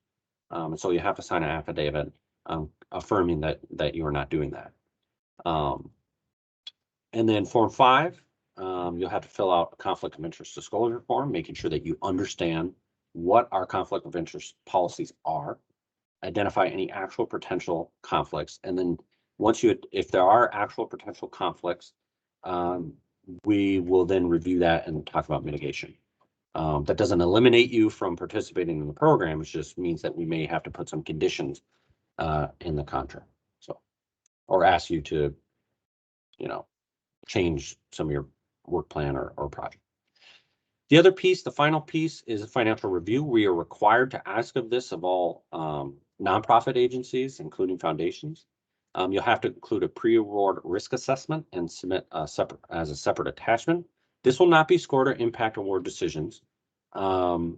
And so you have to sign an affidavit affirming that you are not doing that. And then form 5, you'll have to fill out a conflict of interest disclosure form, making sure that you understand what our conflict of interest policies are. Identify any actual potential conflicts, and then if there are actual potential conflicts, we will then review that and talk about mitigation. That doesn't eliminate you from participating in the program. It just means that we may have to put some conditions in the contract, or ask you to, you know, change some of your work plan or project. The other piece, the final piece, is a financial review. We are required to ask of this of all nonprofit agencies, including foundations. You'll have to include a pre-award risk assessment and submit as a separate attachment. This will not be scored or impact award decisions. And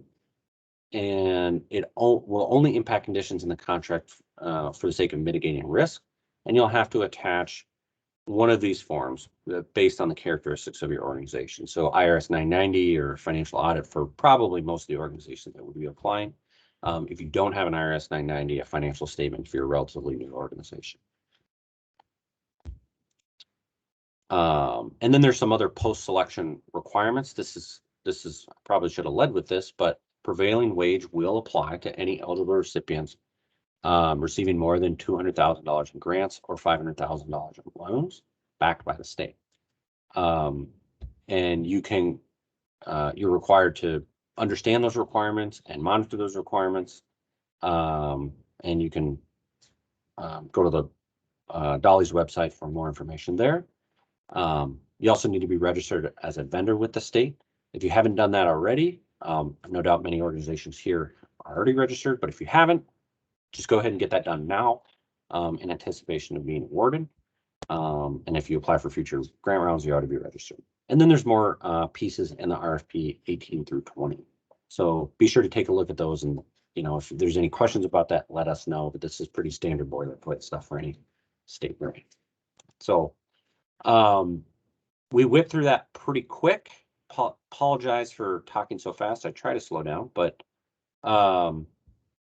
it will only impact conditions in the contract for the sake of mitigating risk. And you'll have to attach one of these forms based on the characteristics of your organization. So IRS 990 or financial audit for probably most of the organizations that would be applying. If you don't have an IRS 990, a financial statement for your relatively new organization. And then there's some other post-selection requirements. This is probably should have led with this, but prevailing wage will apply to any eligible recipients receiving more than $200,000 in grants or $500,000 in loans backed by the state. And you're required to understand those requirements and monitor those requirements. And you can go to the Dolly's website for more information there. You also need to be registered as a vendor with the state. If you haven't done that already, no doubt many organizations here are already registered, but if you haven't, just go ahead and get that done now in anticipation of being awarded. And if you apply for future grant rounds, you ought to be registered. And then there's more pieces in the RFP 18 through 20. So be sure to take a look at those. And, you know, if there's any questions about that, let us know. But this is pretty standard boilerplate stuff for any state grant. So we whipped through that pretty quick. Apologize for talking so fast. I try to slow down, but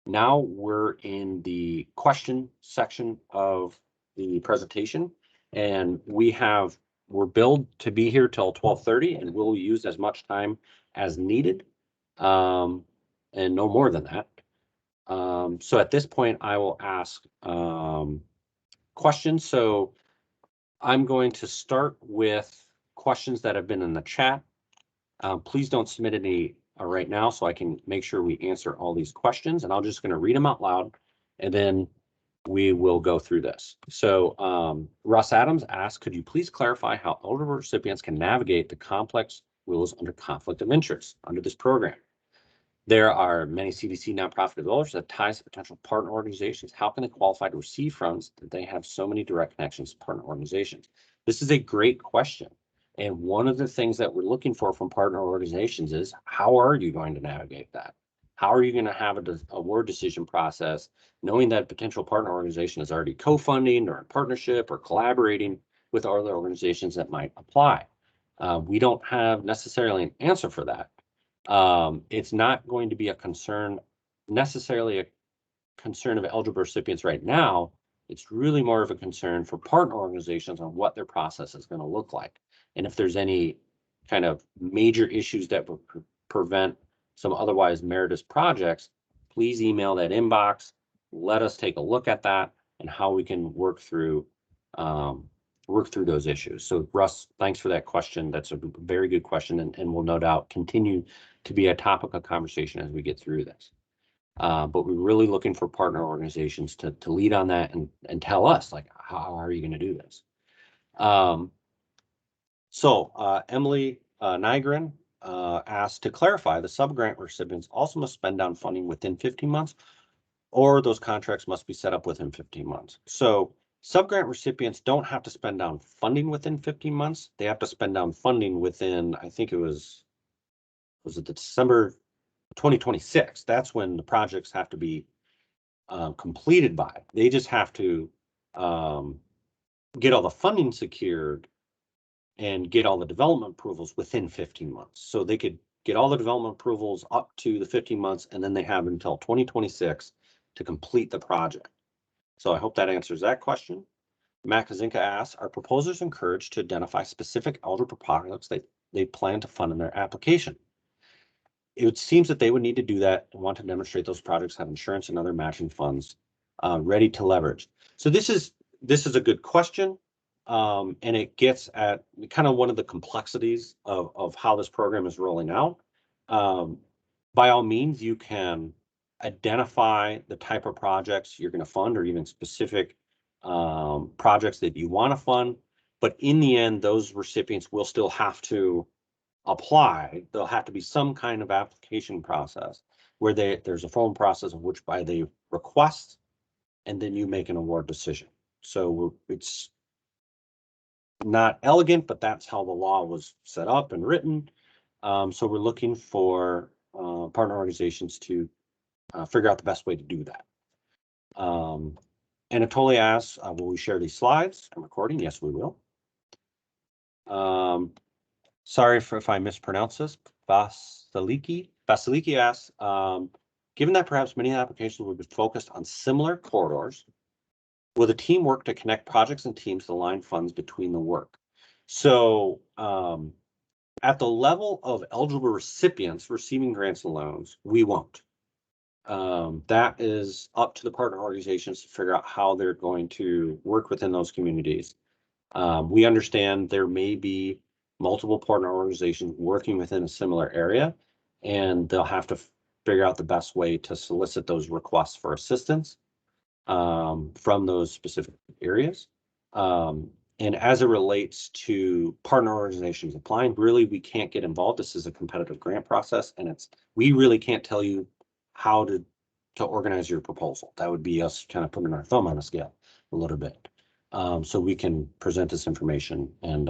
Now we're in the question section of the presentation, and we're billed to be here till 12:30, and we'll use as much time as needed, and no more than that. So at this point, I will ask questions. So I'm going to start with questions that have been in the chat. Please don't submit any right now so I can make sure we answer all these questions, and I'm just going to read them out loud, and then we will go through this. So Russ Adams asked, could you please clarify how eligible recipients can navigate the complex rules under conflict of interest under this program? There are many CDC nonprofit developers that ties to potential partner organizations. How can they qualify to receive funds that they have so many direct connections to partner organizations? This is a great question. And one of the things that we're looking for from partner organizations is, how are you going to navigate that? How are you going to have a award decision process, knowing that a potential partner organization is already co-funding or in partnership or collaborating with other organizations that might apply? We don't have necessarily an answer for that. It's not going to be a concern, necessarily a concern of eligible recipients right now. It's really more of a concern for partner organizations on what their process is going to look like. And if there's any kind of major issues that would prevent some otherwise meritorious projects, please email that inbox. Let us take a look at that and how we can work through those issues. So Russ, thanks for that question. That's a very good question, and will no doubt continue to be a topic of conversation as we get through this. But we're really looking for partner organizations to lead on that and tell us, like, how are you going to do this? Emily Nygren asked to clarify, the subgrant recipients also must spend down funding within 15 months, or those contracts must be set up within 15 months. So subgrant recipients don't have to spend down funding within 15 months. They have to spend down funding within, I think it was it December 2026. That's when the projects have to be completed by. They just have to get all the funding secured and get all the development approvals within 15 months. So they could get all the development approvals up to the 15 months, and then they have until 2026 to complete the project. So I hope that answers that question. Matt Kazinka asks, are proposers encouraged to identify specific eligible projects they plan to fund in their application? It seems that they would need to do that and want to demonstrate those projects have insurance and other matching funds ready to leverage. So this is a good question, and it gets at kind of one of the complexities of how this program is rolling out. By all means, you can identify the type of projects you're going to fund, or even specific projects that you want to fund. But in the end, those recipients will still have to apply. There'll have to be some kind of application process where there's a formal process of which by they request, and then you make an award decision. So it's not elegant, but that's how the law was set up and written. So we're looking for partner organizations to figure out the best way to do that. Anatoly asks, will we share these slides and recording? Yes, we will. Sorry if I mispronounce this. Vasiliki asks, given that perhaps many applications will be focused on similar corridors, will the team work to connect projects and teams to align funds between the work? So at the level of eligible recipients receiving grants and loans, we won't. That is up to the partner organizations to figure out how they're going to work within those communities. We understand there may be multiple partner organizations working within a similar area, and they'll have to figure out the best way to solicit those requests for assistance from those specific areas. And as it relates to partner organizations applying, really, we can't get involved. This is a competitive grant process, and we really can't tell you how to organize your proposal. That would be us kind of putting our thumb on the scale a little bit. So we can present this information, and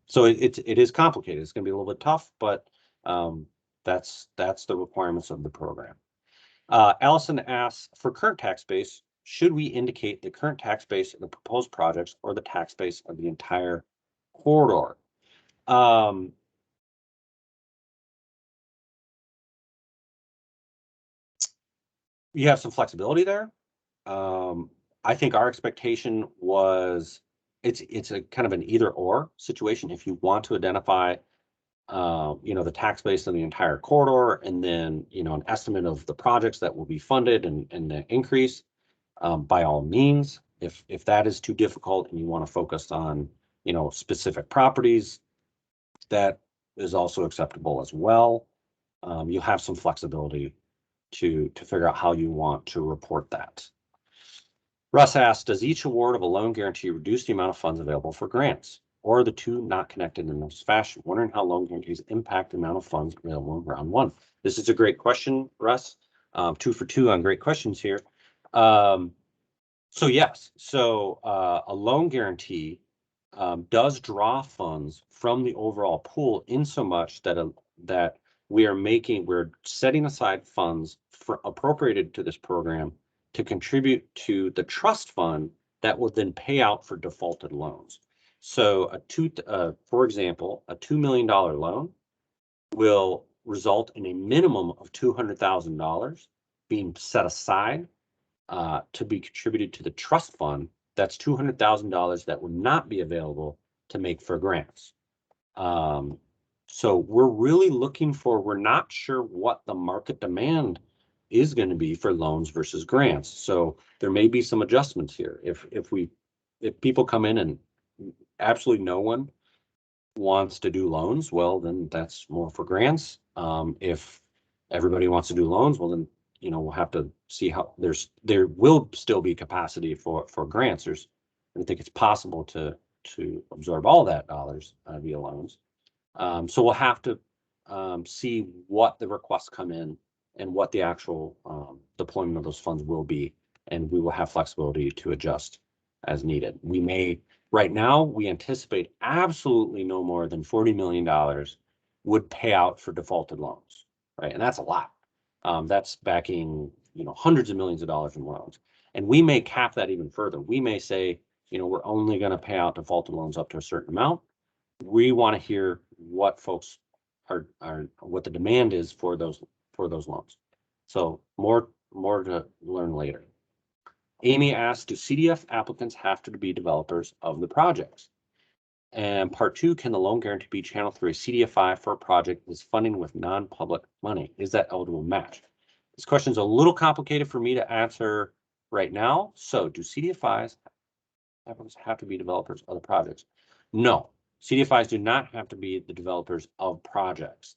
so it is complicated. It's going to be a little bit tough, but that's the requirements of the program. Allison asks, for current tax base, should we indicate the current tax base of the proposed projects or the tax base of the entire corridor? you have some flexibility there. I think our expectation was it's a kind of an either or situation. If you want to identify, the tax base of the entire corridor, and then, an estimate of the projects that will be funded and the increase, by all means. If that is too difficult and you want to focus on, specific properties, that is also acceptable as well. You'll have some flexibility to figure out how you want to report that. Russ asked, does each award of a loan guarantee reduce the amount of funds available for grants, or are the two not connected in this fashion? Wondering how loan guarantees impact the amount of funds available in round one. This is a great question, Russ. 2 for 2 on great questions here. So yes, a loan guarantee does draw funds from the overall pool, in so much that we're setting aside funds appropriated to this program to contribute to the trust fund that will then pay out for defaulted loans. So for example, a $2 million loan will result in a minimum of $200,000 being set aside to be contributed to the trust fund. That's $200,000 that would not be available to make for grants. So we're really we're not sure what the market demand is going to be for loans versus grants. So there may be some adjustments here. If people come in and absolutely no one wants to do loans, well, then that's more for grants. If everybody wants to do loans, well, then, we'll have to see how there will still be capacity for grants. I think it's possible to absorb all that dollars via loans. So we'll have to see what the requests come in and what the actual deployment of those funds will be, and we will have flexibility to adjust as needed. Right now, we anticipate absolutely no more than $40 million would pay out for defaulted loans, right? And that's a lot. That's backing, hundreds of millions of dollars in loans. And we may cap that even further. We may say, we're only going to pay out defaulted loans up to a certain amount. We want to hear what folks what the demand is for those loans. So more to learn later. Amy asked, do CDF applicants have to be developers of the projects? And part 2, can the loan guarantee be channeled through a CDFI for a project that's funding with non-public money? Is that eligible match? This question is a little complicated for me to answer right now. So do CDFIs have to be developers of the projects? No, CDFIs do not have to be the developers of projects.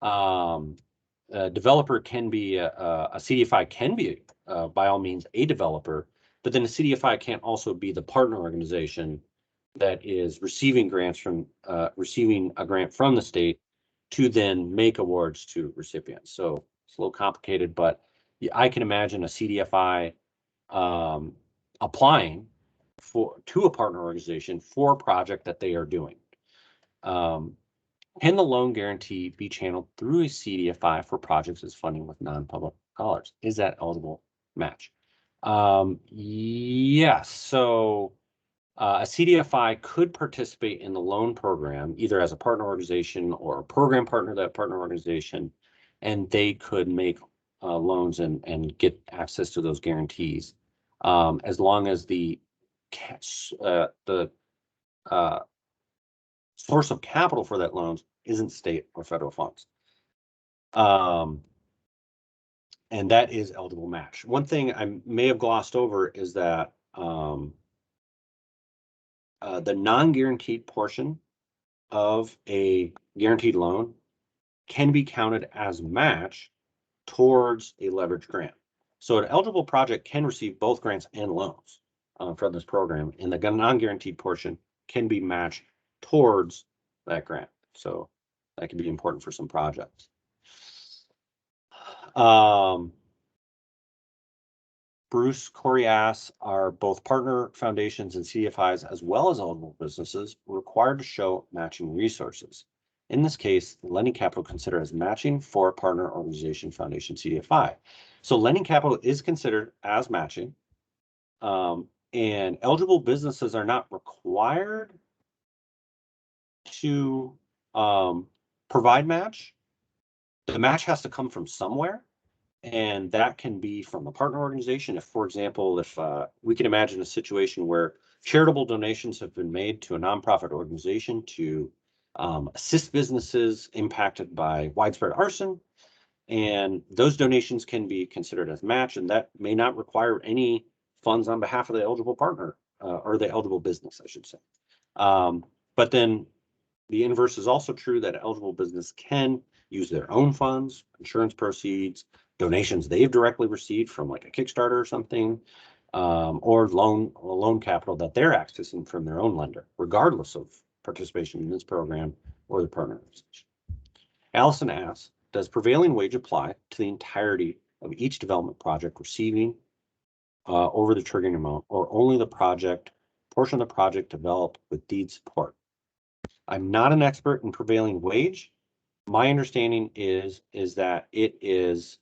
A developer can be a CDFI can be by all means a developer, but then a CDFI can also be the partner organization that is receiving receiving a grant from the state to then make awards to recipients. So it's a little complicated, but I can imagine a CDFI applying to a partner organization for a project that they are doing. Can the loan guarantee be channeled through a CDFI for projects as funding with non-public dollars? Is that eligible match? Yes. So a CDFI could participate in the loan program either as a partner organization or a program partner of that partner organization, and they could make loans and get access to those guarantees, as long as the source of capital for that loans isn't state or federal funds. And that is eligible match. One thing I may have glossed over is that the non-guaranteed portion of a guaranteed loan can be counted as match towards a leverage grant. So an eligible project can receive both grants and loans from this program, and the non-guaranteed portion can be matched towards that grant. So that can be important for some projects. Bruce, Corey asks, are both partner foundations and CDFIs, as well as eligible businesses, required to show matching resources? In this case, lending capital considered as matching for a partner organization, foundation, CDFI. So lending capital is considered as matching, and eligible businesses are not required to provide match. The match has to come from somewhere, And that can be from a partner organization. If, for example, if we can imagine a situation where charitable donations have been made to a nonprofit organization to assist businesses impacted by widespread arson, and those donations can be considered as match, and that may not require any funds on behalf of the eligible partner or the eligible business, I should say. But then the inverse is also true, that eligible business can use their own funds, insurance proceeds, donations they've directly received from like a Kickstarter or something, or loan capital that they're accessing from their own lender, regardless of participation in this program or the partner organization. Allison asks, does prevailing wage apply to the entirety of each development project receiving over the triggering amount, or only the portion of the project developed with deed support? I'm not an expert in prevailing wage. My understanding is that it is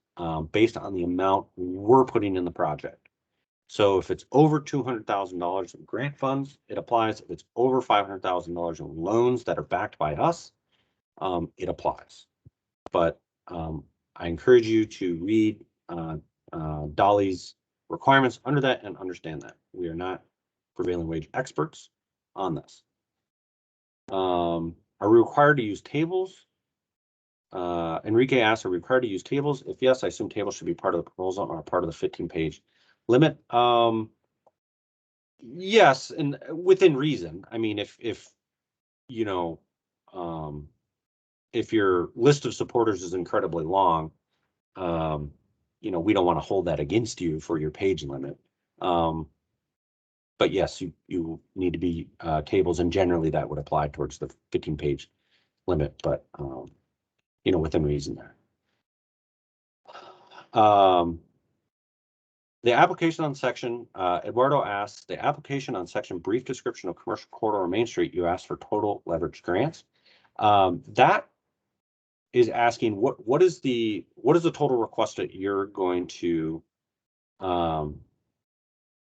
based on the amount we're putting in the project. So if it's over $200,000 in grant funds, it applies. If it's over $500,000 in loans that are backed by us, it applies. But I encourage you to read Dolly's requirements under that and understand that. We are not prevailing wage experts on this. Are we required to use tables? Enrique asks, are we required to use tables? If yes, I assume tables should be part of the proposal or part of the 15-page limit. Yes, and within reason. I mean, if you know, if your list of supporters is incredibly long, you know, we don't want to hold that against you for your page limit. But yes, you need to be tables, and generally that would apply towards the 15-page limit, but you know, within reason there. The application on section, Eduardo asks, the application on section brief description of commercial corridor or Main Street, you asked for total leverage grants. That is asking what is the total request that you're going to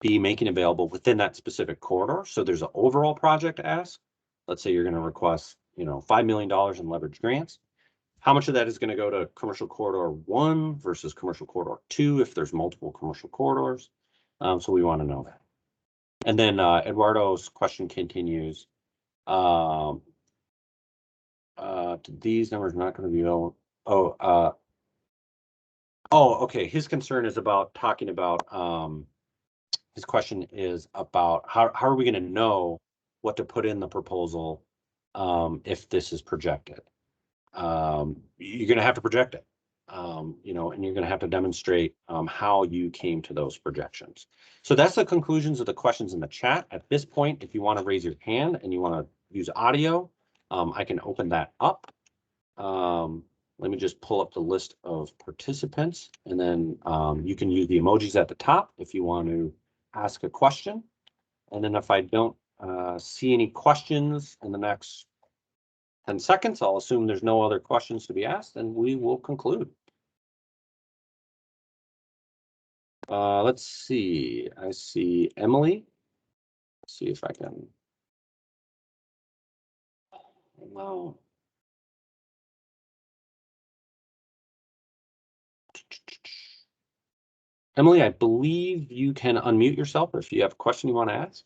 be making available within that specific corridor. So there's an overall project ask. Let's say you're going to request, you know, $5 million in leverage grants. How much of that is going to go to commercial corridor 1 versus commercial corridor 2 if there's multiple commercial corridors? So we want to know that. And then Eduardo's question continues. These numbers are not going to be available. Okay. His concern is about talking about his question is about how are we going to know what to put in the proposal if this is projected? You're going to have to project it, you know, and you're going to have to demonstrate how you came to those projections. So that's the conclusions of the questions in the chat. At this point, if you want to raise your hand and you want to use audio, I can open that up. Let me just pull up the list of participants, and then you can use the emojis at the top if you want to ask a question. And then if I don't see any questions in the next 10 seconds, I'll assume there's no other questions to be asked, and we will conclude. Let's see. I see Emily. Let's see if I can. Wow. Emily, I believe you can unmute yourself if you have a question you want to ask.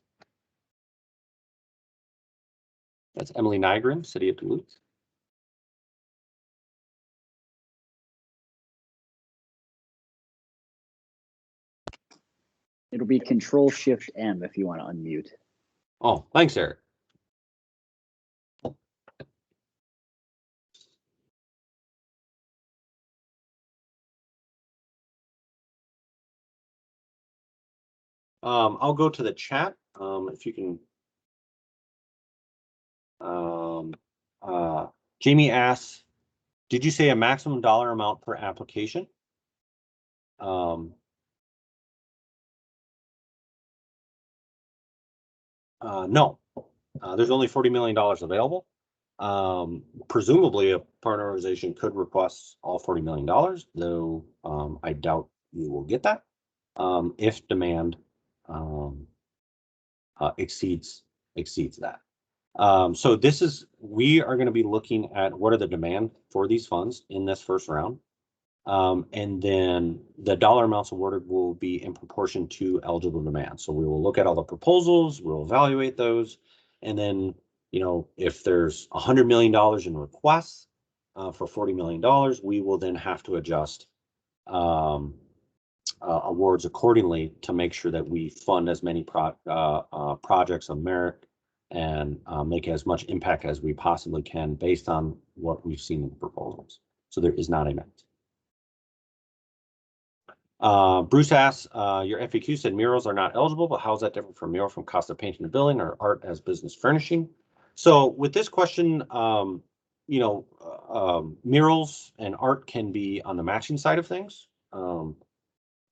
That's Emily Nygren, City of Duluth. It'll be Control-Shift-M if you want to unmute. Oh, thanks, Eric. I'll go to the chat. If you can. Jamie asks, did you say a maximum dollar amount per application? No. There's only $40 million available. Presumably a partner organization could request all $40 million, though I doubt you will get that if demand exceeds that. So we are going to be looking at what are the demand for these funds in this first round. And then the dollar amounts awarded will be in proportion to eligible demand. So we will look at all the proposals, we'll evaluate those, and then, you know, if there's $100 million in requests for $40 million, we will then have to adjust awards accordingly to make sure that we fund as many projects of merit and make as much impact as we possibly can based on what we've seen in the proposals. So there is not a match. Bruce asks, your FAQ said murals are not eligible, but how is that different from mural from cost of painting the building or art as business furnishing? So with this question, you know, murals and art can be on the matching side of things.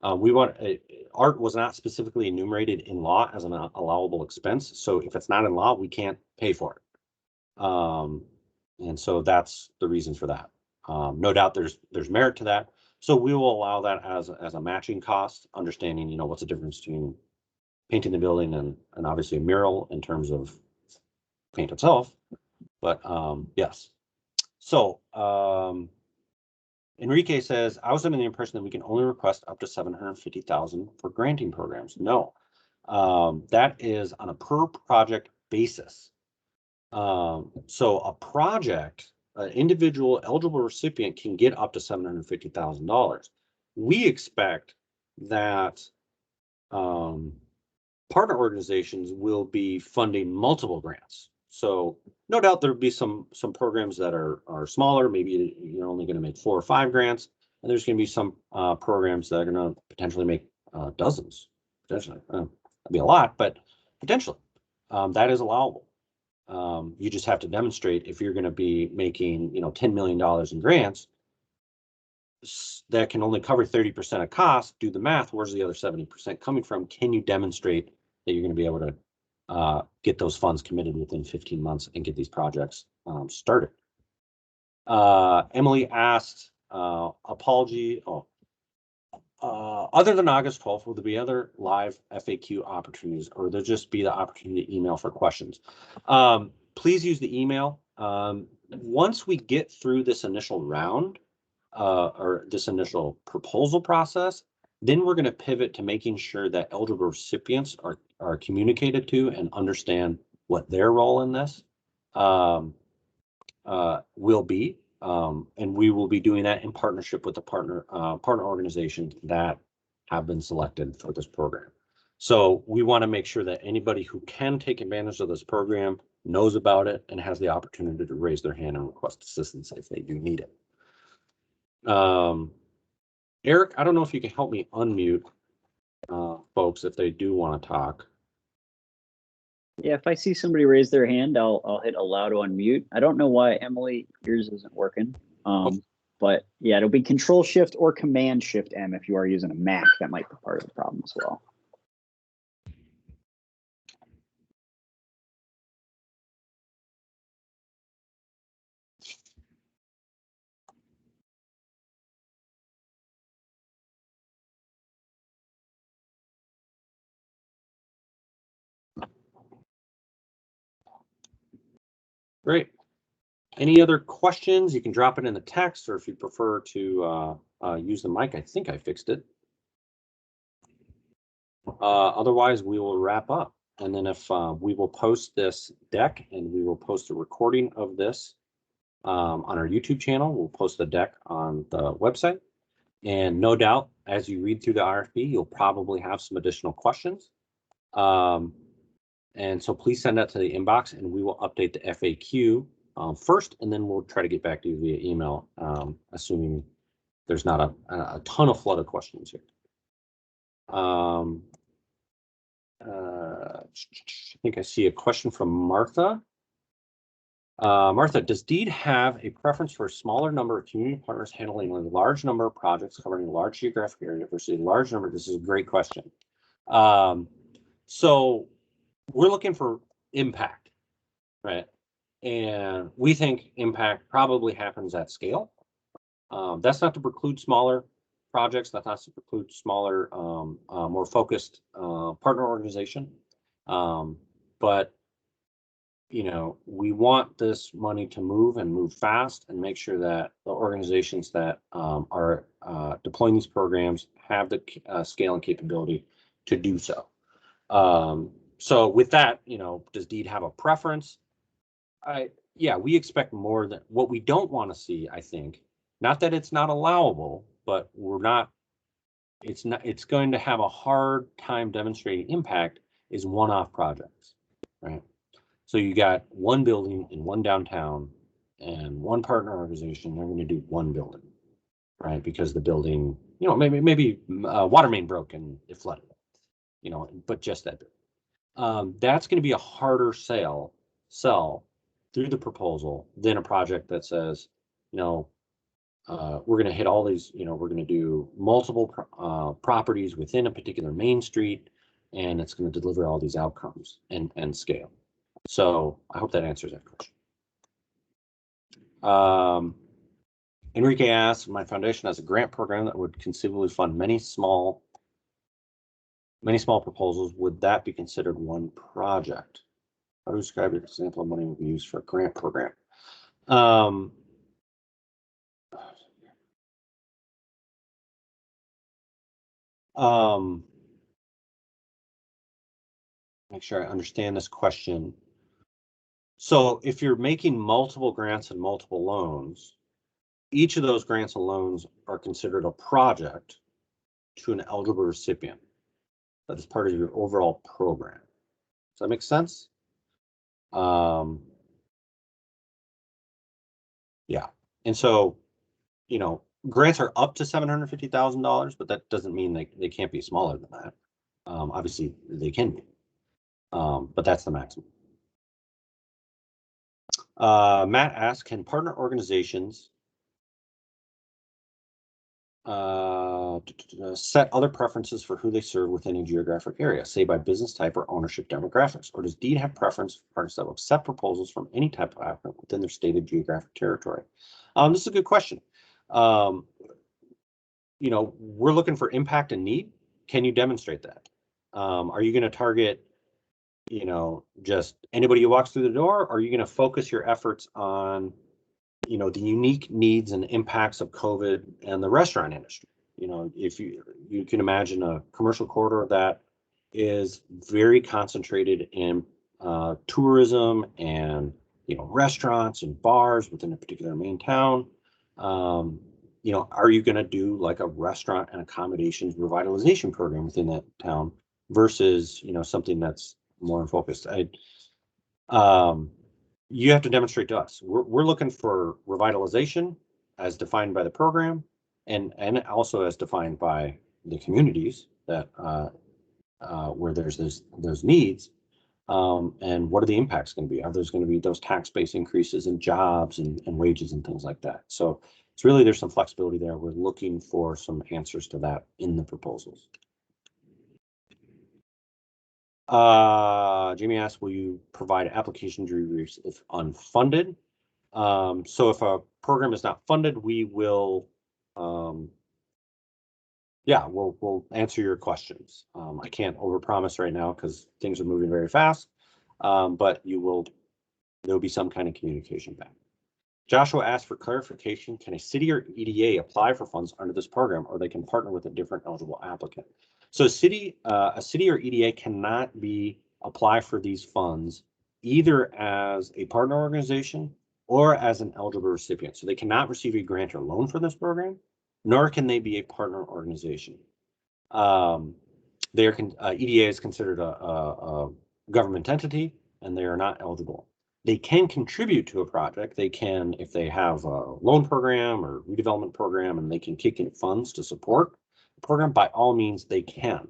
Art was not specifically enumerated in law as an allowable expense. So if it's not in law, we can't pay for it. And so that's the reason for that. No doubt there's merit to that. So we will allow that as a matching cost, understanding, you know, what's the difference between painting the building and obviously a mural in terms of paint itself. But yes. So Enrique says, I was under the impression that we can only request up to $750,000 for granting programs. No, that is on a per project basis. So a project, an individual eligible recipient can get up to $750,000. We expect that partner organizations will be funding multiple grants. So no doubt there'll be some programs that are smaller. Maybe you're only going to make 4 or 5 grants, and there's going to be some programs that are going to potentially make dozens. Potentially, that'd be a lot, but potentially that is allowable. You just have to demonstrate if you're going to be making, you know, $10 million in grants that can only cover 30% of costs. Do the math. Where's the other 70% coming from? Can you demonstrate that you're going to be able to get those funds committed within 15 months and get these projects started? Emily asked, apology. Other than August 12th, will there be other live FAQ opportunities, or will there just be the opportunity to email for questions? Please use the email. Once we get through this initial round or this initial proposal process, then we're going to pivot to making sure that eligible recipients are communicated to and understand what their role in this will be. And we will be doing that in partnership with the partner organizations that have been selected for this program. So we want to make sure that anybody who can take advantage of this program knows about it and has the opportunity to raise their hand and request assistance if they do need it. Eric, I don't know if you can help me unmute folks if they do want to talk. Yeah, if I see somebody raise their hand, I'll hit allow to unmute. I don't know why, Emily, yours isn't working. But yeah, it'll be Control Shift or Command Shift M if you are using a Mac. That might be part of the problem as well. Great. Any other questions? You can drop it in the text, or if you prefer to use the mic, I think I fixed it. Otherwise, we will wrap up. And then if we will post this deck and we will post a recording of this on our YouTube channel, we'll post the deck on the website. And no doubt, as you read through the RFP, you'll probably have some additional questions. And so please send that to the inbox and we will update the FAQ first, and then we'll try to get back to you via email, assuming there's not a ton of flood of questions here. I think I see a question from Martha. Martha, does DEED have a preference for a smaller number of community partners handling a large number of projects covering a large geographic area versus a large number? This is a great question. So we're looking for impact, right? And we think impact probably happens at scale. That's not to preclude smaller projects. That's not to preclude smaller, more focused partner organization. But you know, we want this money to move and move fast and make sure that the organizations that are deploying these programs have the scale and capability to do so. So with that, does DEED have a preference? Yeah, we expect more than what we don't want to see, I think. Not that it's not allowable, but it's going to have a hard time demonstrating impact is one-off projects, right? So you got one building in one downtown and one partner organization, they're going to do one building, right? Because the building, maybe water main broke and it flooded, but just that building. That's going to be a harder sell through the proposal than a project that says, we're going to hit all these, we're going to do multiple properties within a particular main street, and it's going to deliver all these outcomes and scale. So I hope that answers that question. Enrique asks, my foundation has a grant program that would conceivably fund many small proposals. Would that be considered one project? How do you describe an example of money would be used for a grant program? Make sure I understand this question. So if you're making multiple grants and multiple loans, each of those grants and loans are considered a project to an eligible recipient. That is part of your overall program. Does that make sense? Yeah. And so, grants are up to $750,000, but that doesn't mean they can't be smaller than that. Obviously, they can be, but that's the maximum. Matt asks, can partner organizations set other preferences for who they serve within a geographic area, say by business type or ownership demographics? Or does DEED have preference for partners that will accept proposals from any type of applicant within their stated geographic territory? This is a good question. We're looking for impact and need. Can you demonstrate that? Are you going to target, just anybody who walks through the door? Or are you going to focus your efforts on, the unique needs and impacts of COVID and the restaurant industry? If you can imagine a commercial corridor that is very concentrated in tourism and, restaurants and bars within a particular main town. Are you going to do like a restaurant and accommodations revitalization program within that town versus, something that's more focused? You have to demonstrate to us. We're looking for revitalization as defined by the program and also as defined by the communities that where there's those needs. And what are the impacts going to be? Are there's going to be those tax-based increases in jobs and wages and things like that? So it's really, there's some flexibility there. We're looking for some answers to that in the proposals. Jamie asks, will you provide application reviews if unfunded? So if a program is not funded, we will, we'll answer your questions. I can't overpromise right now because things are moving very fast, but there'll be some kind of communication back. Joshua asked for clarification. Can a city or EDA apply for funds under this program, or they can partner with a different eligible applicant? So a city or EDA cannot apply for these funds either as a partner organization or as an eligible recipient. So they cannot receive a grant or loan for this program, nor can they be a partner organization. EDA is considered a government entity, and they are not eligible. They can contribute to a project. They can, if they have a loan program or redevelopment program, and they can kick in funds to support the program, by all means, they can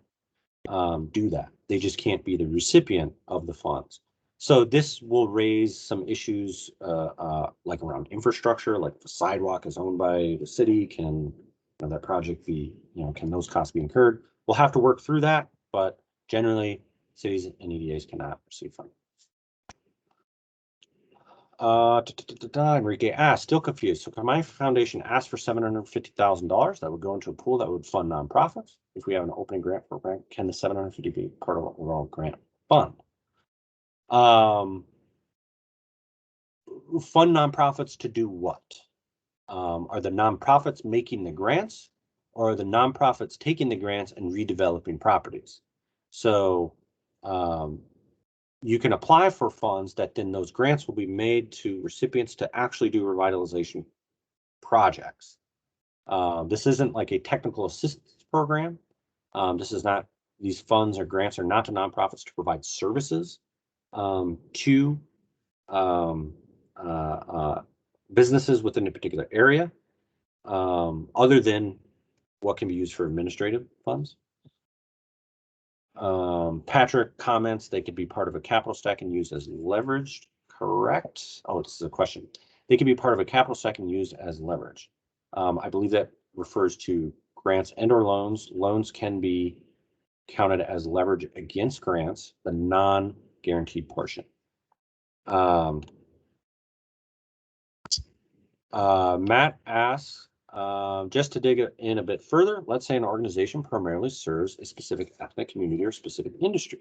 do that. They just can't be the recipient of the funds. So this will raise some issues like around infrastructure, like if a sidewalk is owned by the city, can that project be, can those costs be incurred? We'll have to work through that, but generally cities and EDAs cannot receive funding. Enrique asks, still confused. So can my foundation ask for $750,000 that would go into a pool that would fund nonprofits? If we have an opening grant program, can the $750,000 be part of an overall grant fund? Fund nonprofits to do what? Are the nonprofits making the grants, or are the nonprofits taking the grants and redeveloping properties? So you can apply for funds that then those grants will be made to recipients to actually do revitalization projects. This isn't like a technical assistance program. This is not, these funds or grants are not to nonprofits to provide services to businesses within a particular area, other than what can be used for administrative funds. Patrick comments they could be part of a capital stack and used as leveraged. Correct. Oh, this is a question. They can be part of a capital stack and used as leverage. I believe that refers to grants and or loans. Loans can be counted as leverage against grants, the non-guaranteed portion. Matt asks, just to dig in a bit further, let's say an organization primarily serves a specific ethnic community or specific industry.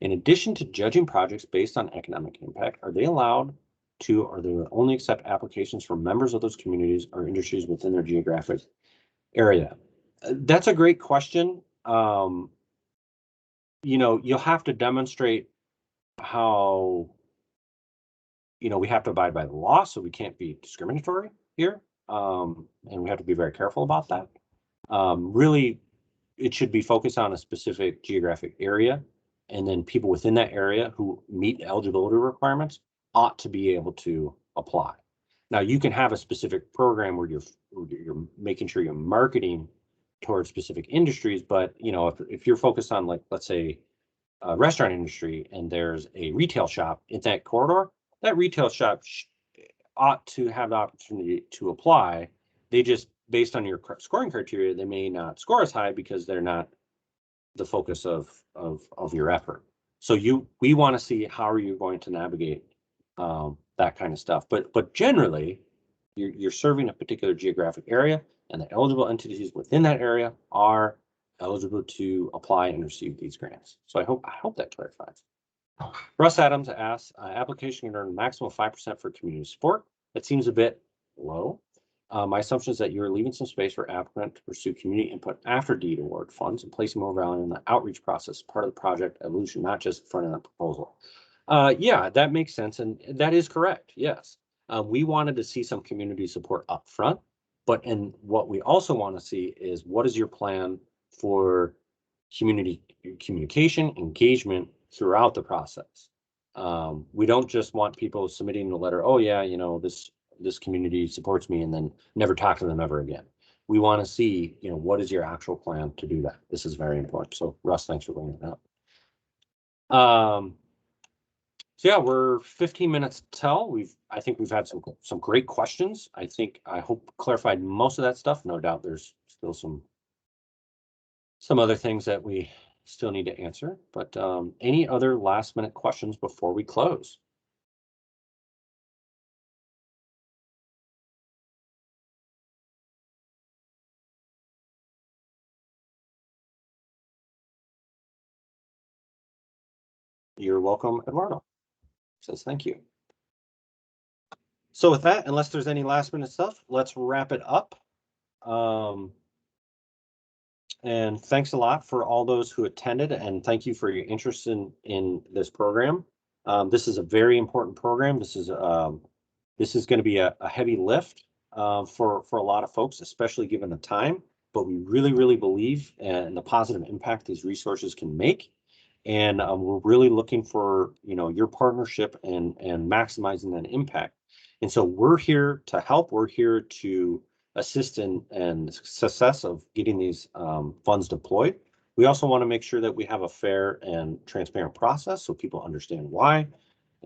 In addition to judging projects based on economic impact, are they allowed to, or they will only accept applications from members of those communities or industries within their geographic area? That's a great question. You know, you'll have to demonstrate how, you know, we have to abide by the law, so we can't be discriminatory here. And we have to be very careful about that. Really, it should be focused on a specific geographic area, and then people within that area who meet eligibility requirements ought to be able to apply. Now, you can have a specific program where you're making sure you're marketing towards specific industries, but you know, if you're focused on, like, let's say a restaurant industry and there's a retail shop in that corridor, that retail shop ought to have the opportunity to apply. They just, based on your scoring criteria, they may not score as high because they're not the focus of your effort. So we want to see how are you going to navigate that kind of stuff. But generally, you're serving a particular geographic area, and the eligible entities within that area are eligible to apply and receive these grants. So I hope that clarifies. Russ Adams asks, application can earn a maximum of 5% for community support. That seems a bit low. My assumption is that you're leaving some space for applicant to pursue community input after deed award funds and placing more value in the outreach process, part of the project evolution, not just front end of the proposal. Yeah, that makes sense, and that is correct. Yes, we wanted to see some community support up front, and what we also want to see is what is your plan for community communication, engagement throughout the process. We don't just want people submitting a letter, oh yeah, you know, this community supports me, and then never talk to them ever again. We want to see, you know, what is your actual plan to do that? This is very important. So Russ, thanks for bringing it up. So yeah, we're 15 minutes till. I think we've had some great questions. I hope clarified most of that stuff. No doubt there's still some other things that we still need to answer, but any other last minute questions before we close? You're welcome, Eduardo. Says thank you. So with that, unless there's any last minute stuff, let's wrap it up. And thanks a lot for all those who attended, and thank you for your interest in this program. This is a very important program. This is going to be a heavy lift for a lot of folks, especially given the time. But we really believe in the positive impact these resources can make, and we're really looking for, you know, your partnership and maximizing that impact. And so we're here to help. We're here to assist in success of getting these funds deployed. We also want to make sure that we have a fair and transparent process so people understand why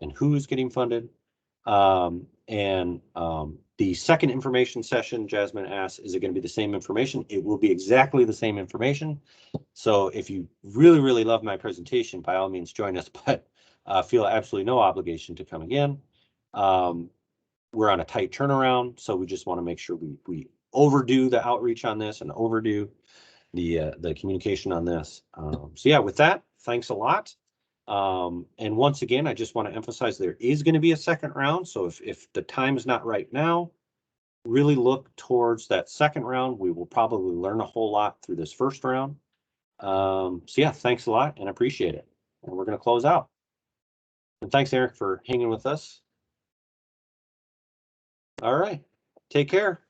and who's getting funded. The second information session, Jasmine asked, is it going to be the same information? It will be exactly the same information. So if you really love my presentation, by all means join us, but feel absolutely no obligation to come again. We're on a tight turnaround, so we just want to make sure we overdo the outreach on this and overdo the communication on this. So yeah, with that, thanks a lot. And once again, I just want to emphasize there is going to be a second round. So if the time is not right now, really look towards that second round. We will probably learn a whole lot through this first round. So yeah, thanks a lot and appreciate it. And we're going to close out. And thanks, Eric, for hanging with us. All right. Take care.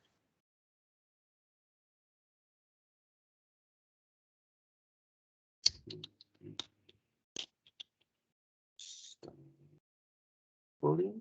Recording.